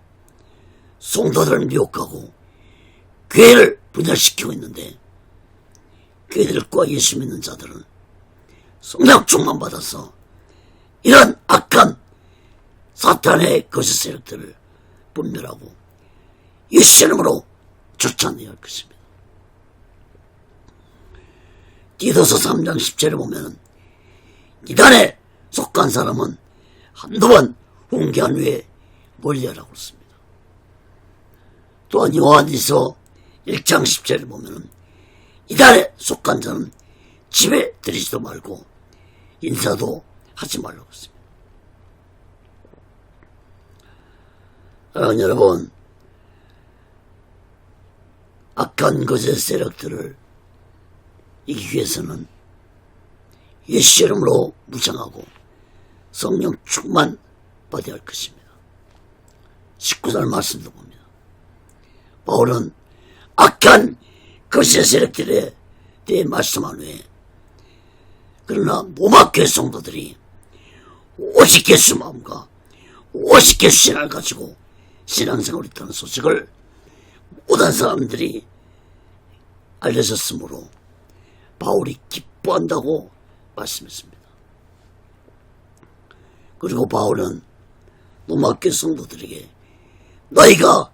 성도들을 미혹하고 교회를 분열시키고 있는데, 교회들과 예수 믿는 자들은 성령 충만 받아서 이런 악한 사탄의 거짓 세력들을 분별하고 예수 이름으로 쫓아내야 할 것입니다. 디도서 3장 10절에 보면 이단에 속한 사람은 한두 번 훈계한 후에 멀리하라고 했습니다. 또한 요한일서 1장 10절에 보면 이단에 속한 자는 집에 들이지도 말고 인사도 하지 말라고 했습니다. 여러분, 악한 거짓 세력들을 이기기 위해서는 예수 이름으로 무장하고 성령 충만 받아야 할 것입니다. 19절 말씀도 봅니다. 바울은 악한 거짓 세력들에 대해 말씀한 후에 그러나 모막교회 성도들이 오직 예수 마음과 오직 예수 신앙을 가지고 신앙생활을 했다는 소식을 모든 사람들이 알려졌으므로 바울이 기뻐한다고 말씀했습니다. 그리고 바울은 로마교회 성도들에게 너희가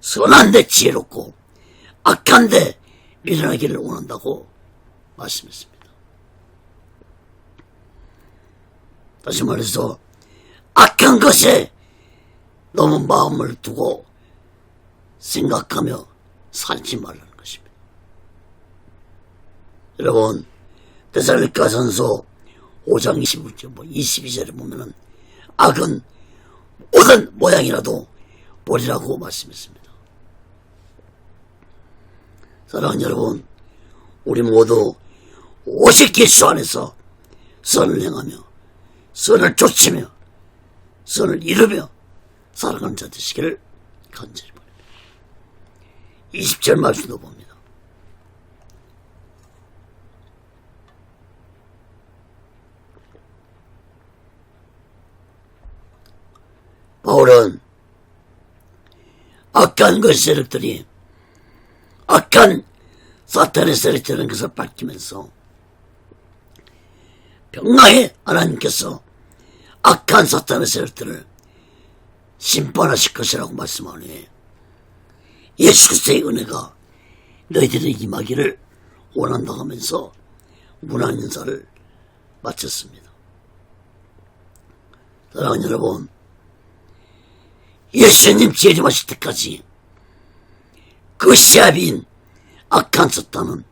선한데 지혜롭고 악한데 미련하기를 원한다고 말씀했습니다. 다시 말해서 악한 것에 너무 마음을 두고 생각하며 살지 말라는 것입니다. 여러분, 데살로니가전서 5장 22절에 보면은 악은 모든 모양이라도 버리라고 말씀했습니다. 사랑하는 여러분, 우리 모두 오직 예수 안에서 선을 행하며 선을 쫓으며 선을 이루며 살아가는 자 되시기를 간절히 바랍니다. 20절 말씀도 봅니다. 바울은 악한 그 세력들이 악한 사탄의 세력들은 것을 밝히면서 평강의 하나님께서 악한 사탄의 세력들을 심판하실 것이라고 말씀하니 예수 그리스도의 은혜가 너희들에게 임하기를 원한다고 하면서 문안 인사를 마쳤습니다. 사랑하는 여러분, 예수님 재림하실 때까지 그 시합인 악한 사탄은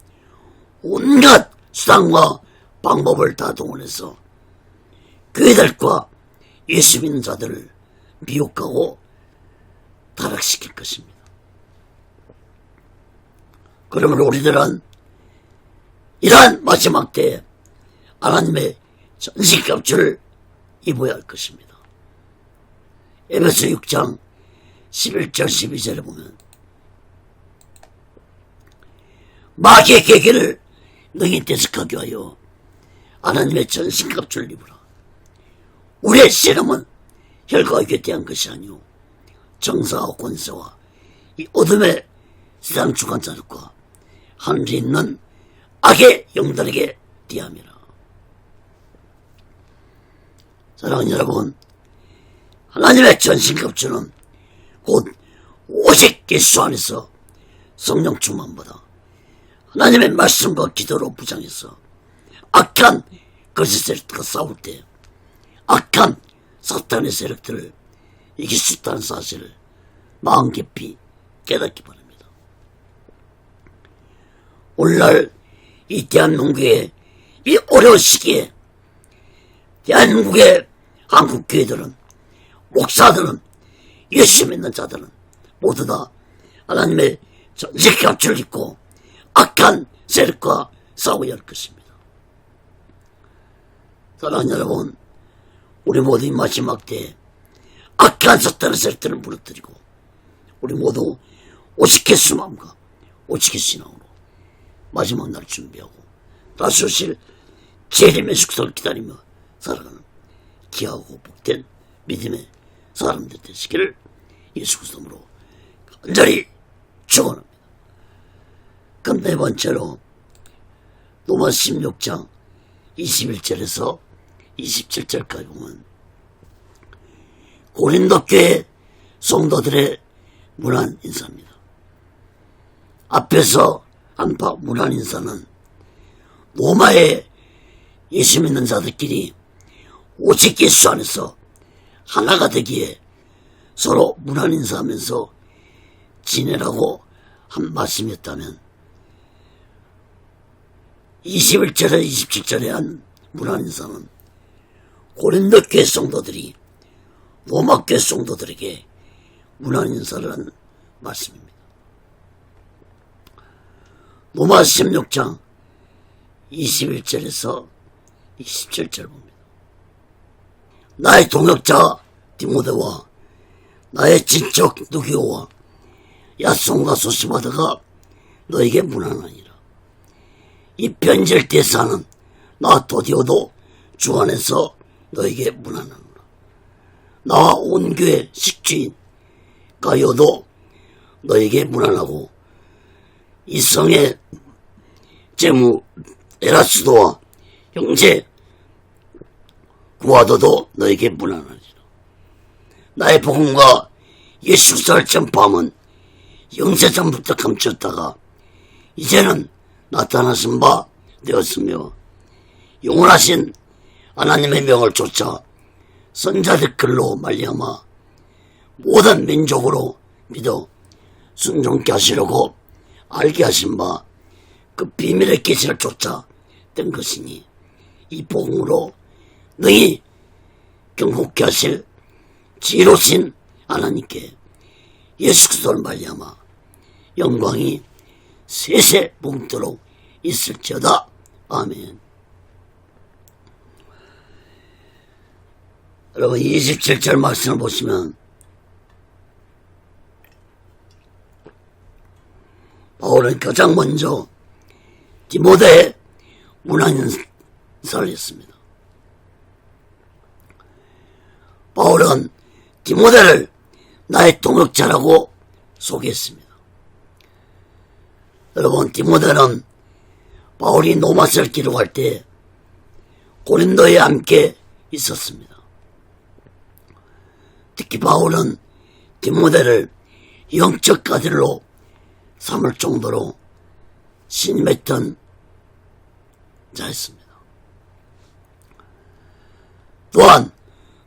온갖 수단과 방법을 다 동원해서 교회들과 예수 믿는 자들을 미혹하고 타락시킬 것입니다. 그러므로 우리들은 이러한 마지막 때에 하나님의 전식갑주를 입어야 할 것입니다. 에베소 6장 11절 12절에 보면 마귀의 계기를 너희 대적하게 하여 하나님의 전신갑주를 입으라. 우리의 씨름은 혈과 육에 대한 것이 아니오 정사와 권세와 이 어둠의 세상 주관자들과 하늘에 있는 악의 영들에게 대함이라. 사랑하는 여러분, 하나님의 전신갑주는 곧 오직 예수 안에서 성령 충만보다 하나님의 말씀과 기도로 부장해서 악한 거짓 세력들과 싸울 때 악한 사탄의 세력들을 이길 수 있다는 사실을 마음 깊이 깨닫기 바랍니다. 오늘날 이 대한민국의 이 어려운 시기에 대한민국의 한국교회들은 목사들은 예수 믿는 자들은 모두 다 하나님의 전직갑주를 입고 악한 세력과 싸워야 할 것입니다. 사랑하는 여러분, 우리 모두 이 마지막 때에 악한 사탄의 세력들을 무너뜨리고 우리 모두 오직 예수 마음과 오직 예수 신앙으로 마지막 날 준비하고 다시 오실 재림의 숙소를 기다리며 살아가는 귀하고 복된 믿음의 사람들 되시기를 예수 그리스도로 간절히 축원합니다. 그럼 네 번째로 로마 16장 21절에서 27절까지 보면 고린도 교회 성도들의 문안 인사입니다. 앞에서 한파 문안 인사는 로마의 예수 믿는 자들끼리 오직 예수 안에서 하나가 되기에 서로 문안 인사하면서 지내라고 한 말씀이었다면 21절에 27절에 한 문안 인사는 고린도 교회 성도들이 로마 교회 성도들에게 문안 인사를 한 말씀입니다. 로마 16장 21절에서 27절 봅니다. 나의 동역자 디모데와 나의 친척 누기오와 야손과 소시바드가 너에게 문안하니라. 이 편지를 대사하는 나 도디오도 주 안에서 너에게 문안하노라. 나와 온 교회 식주인 가요도 너에게 문안하고 이 성의 제무 에라스도와 형제 구하도도 너에게 문안하리라. 나의 복음과 예수 그리스도를 전파함은 영세전부터 감췄다가 이제는 나타나신 바 되었으며 영원하신 하나님의 명을 쫓아 선자들 글로 말미암아 모든 민족으로 믿어 순종케 하시려고 알게 하신 바 그 비밀의 계시를 쫓아 된 것이니 이 복음으로 너희 경고케 하실 지혜로우신 하나님께 예수 그리스도를 말미암아 영광이 세세 뭉도록 있을지어다. 아멘. 여러분 27절 말씀을 보시면 바울은 가장 먼저 디모데의 문안 인사를 했습니다. 바울은 디모데를 나의 동역자라고 소개했습니다. 여러분 디모데는 바울이 로마서를 기록할 때 고린도에 함께 있었습니다. 특히 바울은 디모데를 영적 아들로 삼을 정도로 신임했던 자였습니다. 또한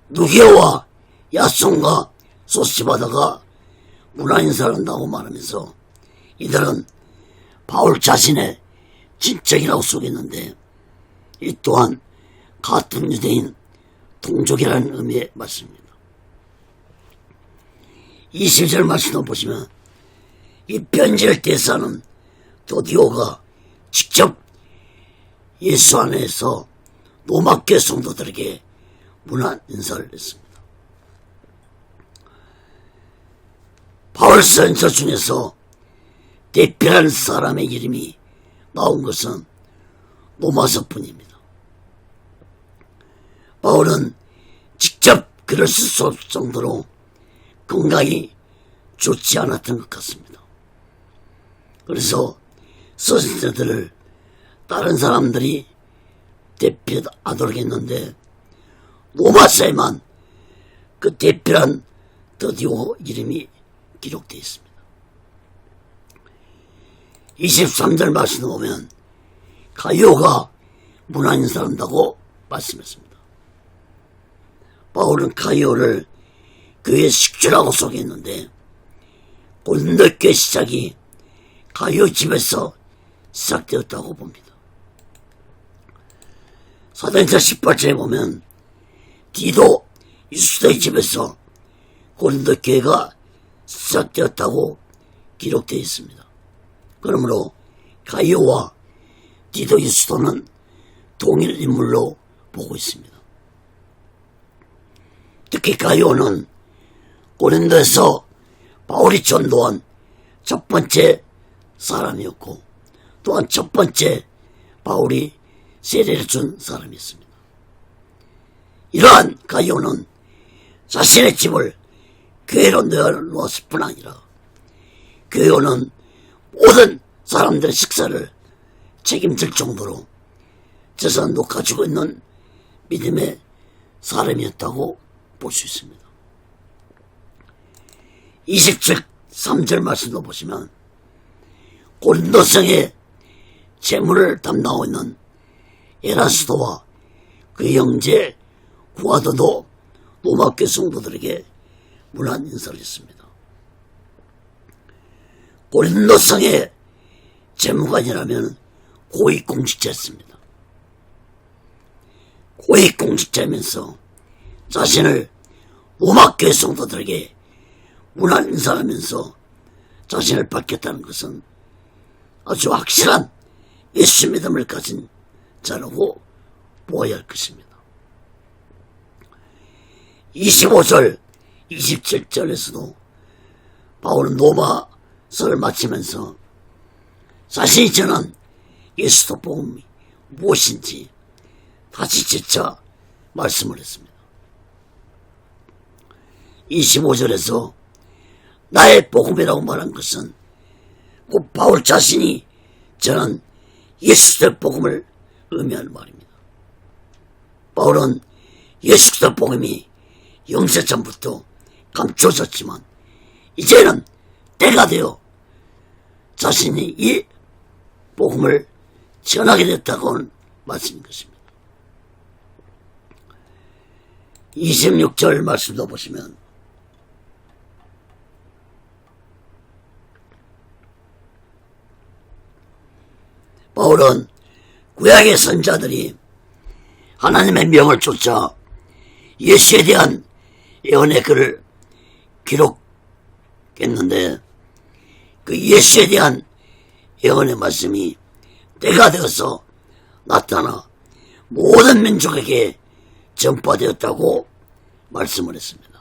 누게오와 야손과 소시바다가 문안 인사를 한다고 말하면서 이들은 바울 자신의 친척이라고 속였는데 이 또한 같은 유대인 동족이라는 의미의 말씀입니다. 20절 말씀을 보시면 이 편지를 대사하는 도디오가 직접 예수 안에서 로마교회 성도들에게 문안 인사를 했습니다. 바울 선서 중에서 대표라는 사람의 이름이 나온 것은 로마서뿐입니다. 바울은 직접 글을 쓸 정도로 건강이 좋지 않았던 것 같습니다. 그래서 서신서들을 다른 사람들이 대표하도록 했는데 로마서에만 그 대표란 드디오 이름이 기록되어 있습니다. 23절 말씀을 보면 가이오가 문안인사한다고 말씀했습니다. 바울은 가이오를 교회 식주라고 소개했는데 고린도 교회 시작이 가이오 집에서 시작되었다고 봅니다. 사도행전 18절에 보면 디도 유스도의 집에서 고린도 교회가 시작되었다고 기록되어 있습니다. 그러므로 가이오와 디도 유스도는 동일 인물로 보고 있습니다. 특히 가이오는 고린도에서 바울이 전도한 첫 번째 사람이었고 또한 첫 번째 바울이 세례를 준 사람이었습니다. 이러한 가이오는 자신의 집을 교회로 내어놓았을 뿐 아니라 교회는 모든 사람들의 식사를 책임질 정도로 재산도 가지고 있는 믿음의 사람이었다고 볼 수 있습니다. 23절 말씀도 보시면 고린도성의 재물을 담당하고 있는 에라스도와 그 형제 구아도도 로마교회 성도들에게 문안 인사를 했습니다. 고린도성의 재무관이라면 고위공직자였습니다. 고위공직자면서 자신을 로마교회 성도들에게 문안 인사하면서 자신을 밝혔다는 것은 아주 확실한 예수 믿음을 가진 자라고 보아야 할 것입니다. 25절, 27절에서도 바울은 로마서를 마치면서 자신이 전한 예수도 복음이 무엇인지 다시 재차 말씀을 했습니다. 25절에서 나의 복음이라고 말한 것은 곧 바울 자신이 전한 예수의 복음을 의미하는 말입니다. 바울은 예수의 복음이 영세 전부터 감춰졌지만 이제는 때가 되어 자신이 이 복음을 전하게 됐다고 하는 말씀인 것입니다. 26절 말씀도 보시면 바울은 구약의 선자들이 하나님의 명을 쫓아 예수에 대한 예언의 글을 기록했는데 그 예수에 대한 예언의 말씀이 때가 되어서 나타나 모든 민족에게 전파되었다고 말씀을 했습니다.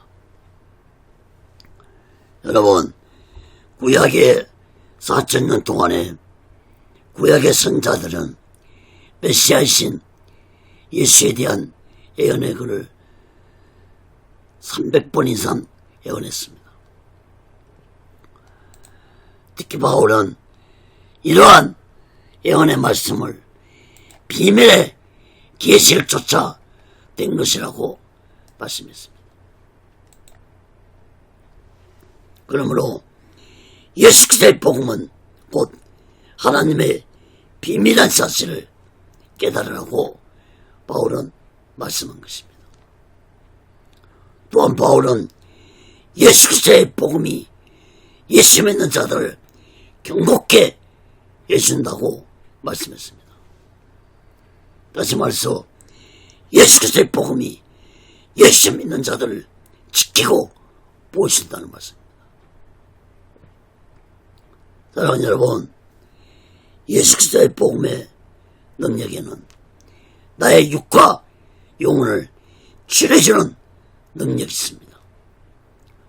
여러분, 구약의 4,000년 동안에 구약의 선자들은 메시아이신 예수에 대한 예언의 글을 300번 이상 예언했습니다. 특히 바울은 이러한 예언의 말씀을 비밀의 계시를 쫓아 된 것이라고 말씀했습니다. 그러므로 예수 그리스도의 복음은 곧 하나님의 비밀한 사실을 깨달으라고 바울은 말씀한 것입니다. 또한 바울은 예수 그리스도의 복음이 예수 믿는 자들을 경고케 해준다고 말씀했습니다. 다시 말해서 예수 그리스도의 복음이 예수 믿는 자들을 지키고 보신다는 말씀입니다. 사랑하는 여러분, 예수 그리스도의 복음의 능력에는 나의 육과 영혼을 치료해주는 능력이 있습니다.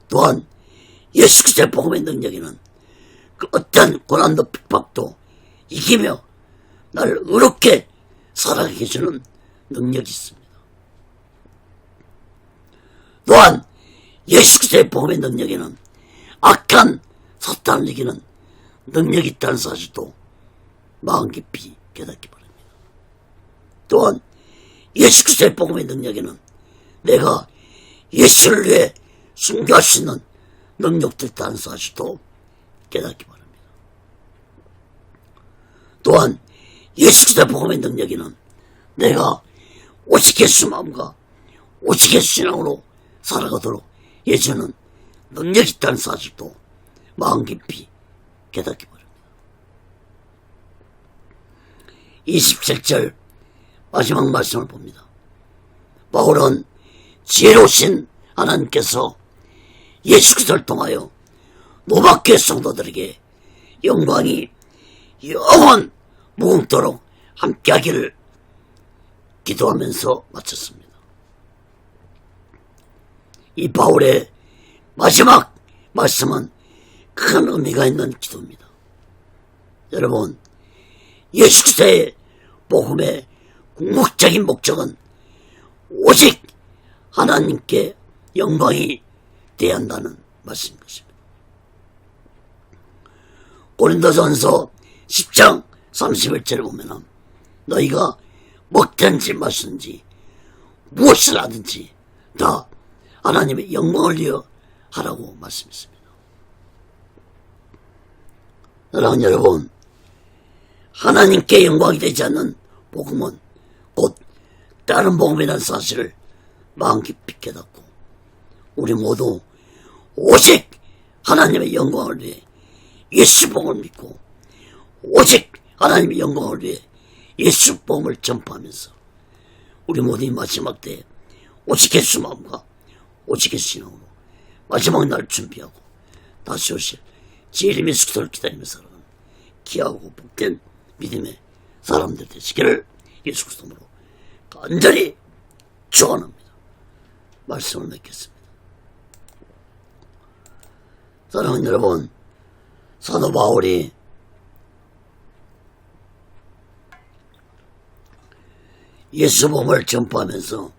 또한 예수 그리스도의 복음의 능력에는 그 어떤 고난도 핍박도 이기며 나를 의롭게 살아가게 해주는 능력이 있습니다. 또한 예수 그리스도의 복음의 능력에는 악한 사탄을 이기는 능력이 있다는 사실도 마음 깊이 깨닫기 바랍니다. 또한 예수 그리스도의 복음의 능력에는 내가 예수를 위해 순교할 수 있는 능력도 있다는 사실도 깨닫기 바랍니다. 또한 예수 그리스도의 복음의 능력에는 내가 오직 예수 마음과 오직 예수 신앙으로 살아가도록 해주는 능력이 있다는 사실도 마음 깊이 깨닫기 바랍니다. 27절 마지막 말씀을 봅니다. 바울은 지혜로우신 하나님께서 예수 그리스도를 통하여 로마교회 성도들에게 영광이 영원 무궁토록 함께하기를 기도하면서 마쳤습니다. 이 바울의 마지막 말씀은 큰 의미가 있는 기도입니다. 여러분, 예수 그리스도의 복음의 궁극적인 목적은 오직 하나님께 영광이 되어야 한다는 말씀인 것입니다. 고린도전서 10장 31절에 보면 너희가 먹든지 마시든지 무엇을 하든지 다 하나님의 영광을 위하여 하라고 말씀했습니다. 사랑하는 여러분, 하나님께 영광이 되지 않는 복음은 곧 다른 복음이라는 사실을 마음 깊이 깨닫고 우리 모두 오직 하나님의 영광을 위해 예수 복음을 믿고 오직 하나님의 영광을 위해 예수 복음을 전파하면서 우리 모두 이 마지막 때에 오직 예수 마음과 오직 예수 신앙으로 마지막 날 준비하고 다시 오실 주님 예수 그리스도를 기다리며 살아가는 귀하고 복된 믿음의 사람들 되시기를 예수 그리스도로 간절히 축원합니다. 말씀을 맺겠습니다. 사랑하는 여러분, 사도 바울이 예수 복음을 전파하면서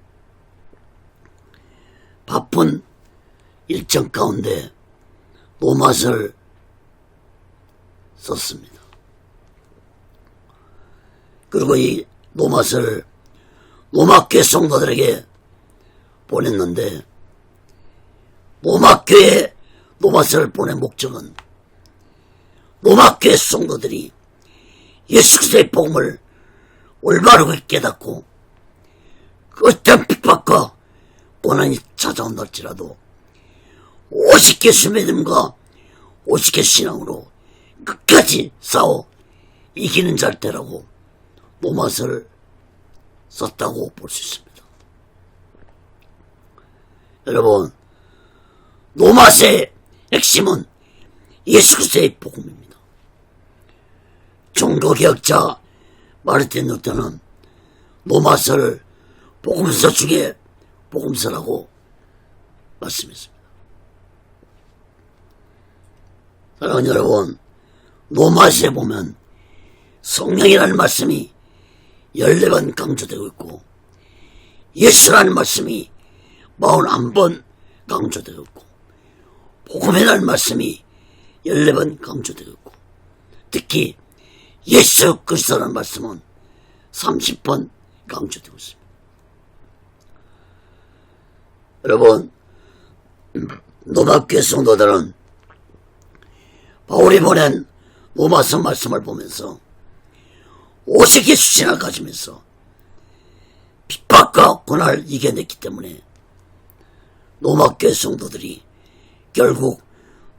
바쁜 일정 가운데 로마서를 썼습니다. 그리고 이 로마서를 로마교회 성도들에게 보냈는데 로마교회 로마서를 보낸 목적은 로마교회 성도들이 예수 그리스도의 복음을 올바르게 깨닫고 그 어떤 핍박과 고난이 찾아온다 할지라도 오직 예수 믿음과 오직 예수 신앙으로 끝까지 싸워 이기는 자를 되라고 로마서를 썼다고 볼 수 있습니다. 여러분, 로마서의 핵심은 예수 그리스도의 복음입니다. 종교개혁자 마르틴 루터는 로마서를 복음서 중에 복음서라고 말씀했습니다. 사랑하는 여러분, 로마서에 보면 성령이라는 말씀이 14번 강조되고 있고 예수라는 말씀이 41번 강조되고 있고 복음이라는 말씀이 14번 강조되고 있고 특히 예수 그리스도라는 말씀은 30번 강조되고 있습니다. 여러분, 로마교회 성도들은 바울이 보낸 로마서 말씀을 보면서 오직 예수 신앙을 가지면서 핍박과 고난을 이겨냈기 때문에 로마교회 성도들이 결국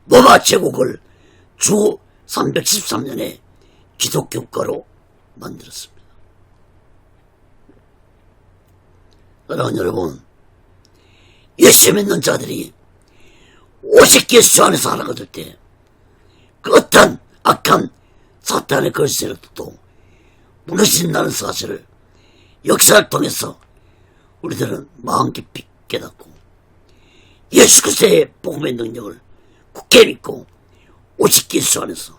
로마 제국을 주 313년에 기독교 국가로 만들었습니다. 사랑하는 여러분, 예수 믿는 자들이 오직 예수 안에서 살아가질 때 그 어떤 악한 사탄의 걸쇠라도 무너진다는 사실을 역사를 통해서 우리들은 마음 깊이 깨닫고 예수 그리스도의 복음의 능력을 굳게 믿고 오직 예수 안에서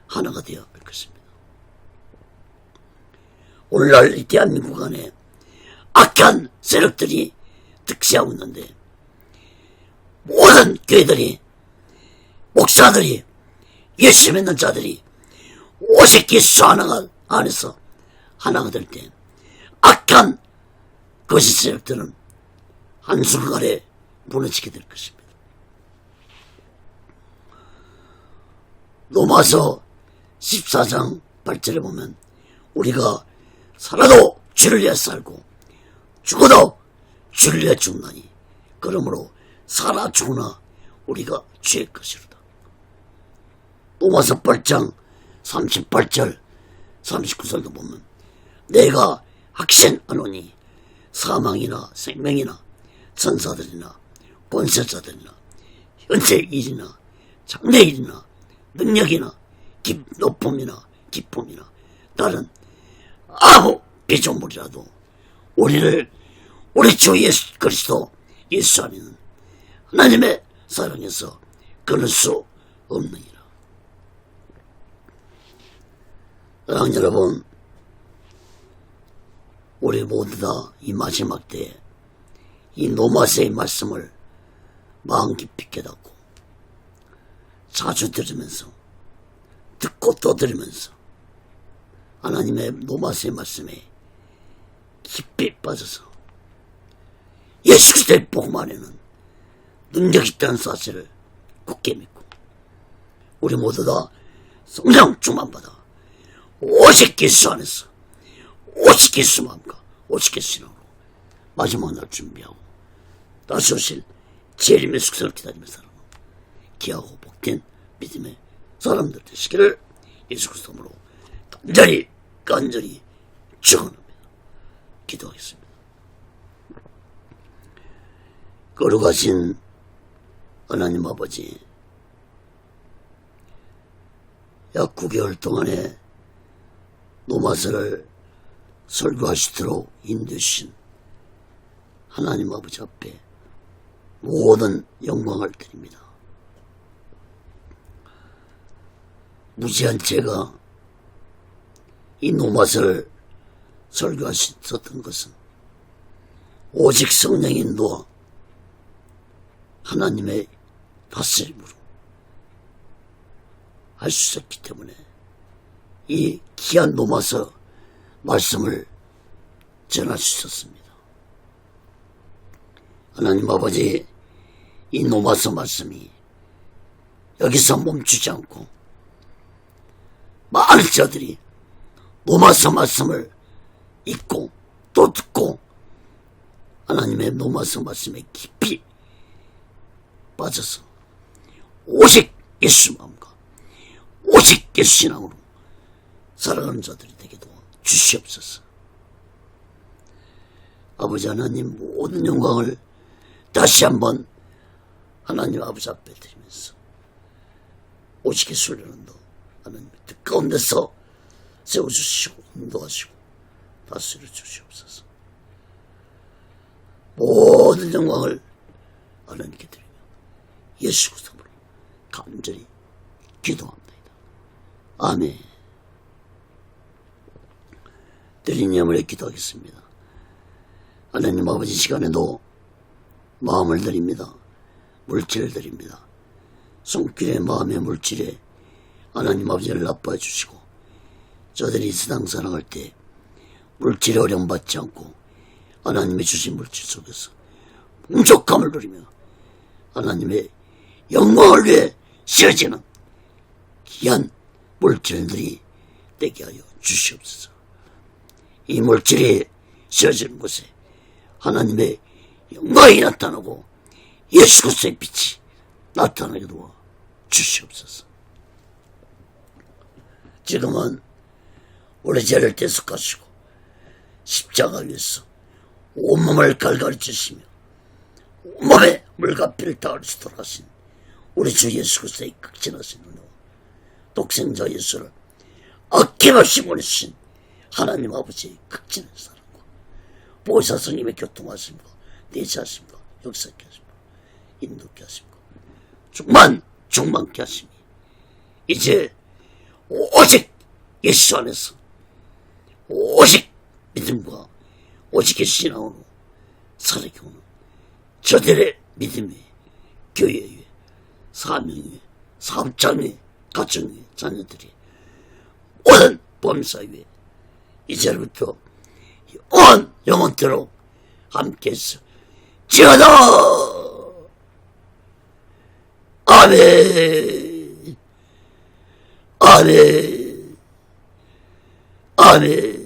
하나가 되어야 할 것입니다. 오늘날 이 대한민국 안에 악한 세력들이 득세하고 있는데 모든 교회들이 목사들이 예수 믿는 자들이 오직 예수 하나가 안에서 하나가 될 때 악한 거짓 세력들은 한순간에 무너지게 될 것입니다. 로마서 14장 8절에 보면 우리가 살아도 주를 위해 살고 죽어도 주를 위해 죽나니 그러므로 살아 죽으나 우리가 주의 것이로다. 로마서 8장 38절 39절도 보면 내가 확신하노니 사망이나 생명이나 천사들이나 권세자들이나 현재 일이나 장래 일이나 능력이나 높음이나 기쁨이나 다른 아무 피조물이라도 우리를 우리 주 예수 그리스도 예수 안에는 하나님의 사랑에서 끊을 수 없느니라. 사랑하는 여러분, 우리 모두 다 이 마지막 때에 이 노마세의 말씀을 마음 깊이 깨닫고 자주 들으면서 듣고 또 들으면서 하나님의 노마세의 말씀에 깊이 빠져서 예수 그리스도의 복음 안에는 능력이 있다는 사실을 굳게 믿고 우리 모두 다 성령 충만 받아 오직 예수 안에서 오직 예수 마음과 오직 예수 신앙으로 마지막 날 준비하고 다시 오실 재림의 숙성을 기다리며 살아가는 귀하고 복된 믿음의 사람들 되시기를 예수 그리스도 이름으로 간절히 축원합니다. 기도하겠습니다. 거룩하신 하나님 아버지, 약 9개월 동안에 노마서를 설교하시도록 인도하신 하나님 아버지 앞에 모든 영광을 드립니다. 무지한 제가 이 노마서를 설교하셨던 것은 오직 성령의 인도와 하나님의 다스림으로 할 수 있었기 때문에 이 귀한 노마서 말씀을 전할 수 있었습니다. 하나님 아버지, 이 노마서 말씀이 여기서 멈추지 않고 많은 자들이 노마서 말씀을 읽고 또 듣고 하나님의 노마서 말씀에 깊이 빠져서 오직 예수 마음과 오직 예수 신앙으로 살아가는 자들이 되게 도와 주시옵소서. 아버지 하나님, 모든 영광을 다시 한번 하나님 아버지 앞에 드리면서 오직 예수를 인도 하나님 뜻 가운데서 세워주시고 인도하시고 다스려 주시옵소서. 모든 영광을 하나님께 드리며 예수 그리스도로 간절히 기도합니다. 아멘. 드린 예물에 기도하겠습니다. 하나님 아버지, 시간에도 마음을 드립니다. 물질을 드립니다. 손길에 마음의 물질에 하나님 아버지를 나빠해 주시고 저들이 세상 살아갈 때 물질에 어려움받지 않고 하나님의 주신 물질 속에서 풍족함을 누리며 하나님의 영광을 위해 쓰여지는 귀한 물질들이 되게 하여 주시옵소서. 이 물질이 쓰여지는 곳에 하나님의 영광이 나타나고 예수 그리스도의 빛이 나타나게 도와 주시옵소서. 지금은 우리 죄를 대속하시고 십자가 위에서 온몸을 갈갈이 찢으시며 온몸에 물과 피를 다 흘리시도록 하신 우리 주 예수 그리스도의 극진하신 은혜와 독생자 예수를 아낌없이 보내주신 하나님 아버지의 극진한 사랑과 보혜사 성님의 교통하심과 내치하심과 역사케 하심과 인도케 하심과 충만 충만케 하시니 이제 오직 예수 안에서 오직 믿음과 오직 예수 신앙으로 살아가게 오는 저들의 믿음의 교회의 사명의 사업장의 가정의 자녀들이 오는 범사위에 이제부터 온 영원토록 함께해서 지어다 아멘 아멘 아멘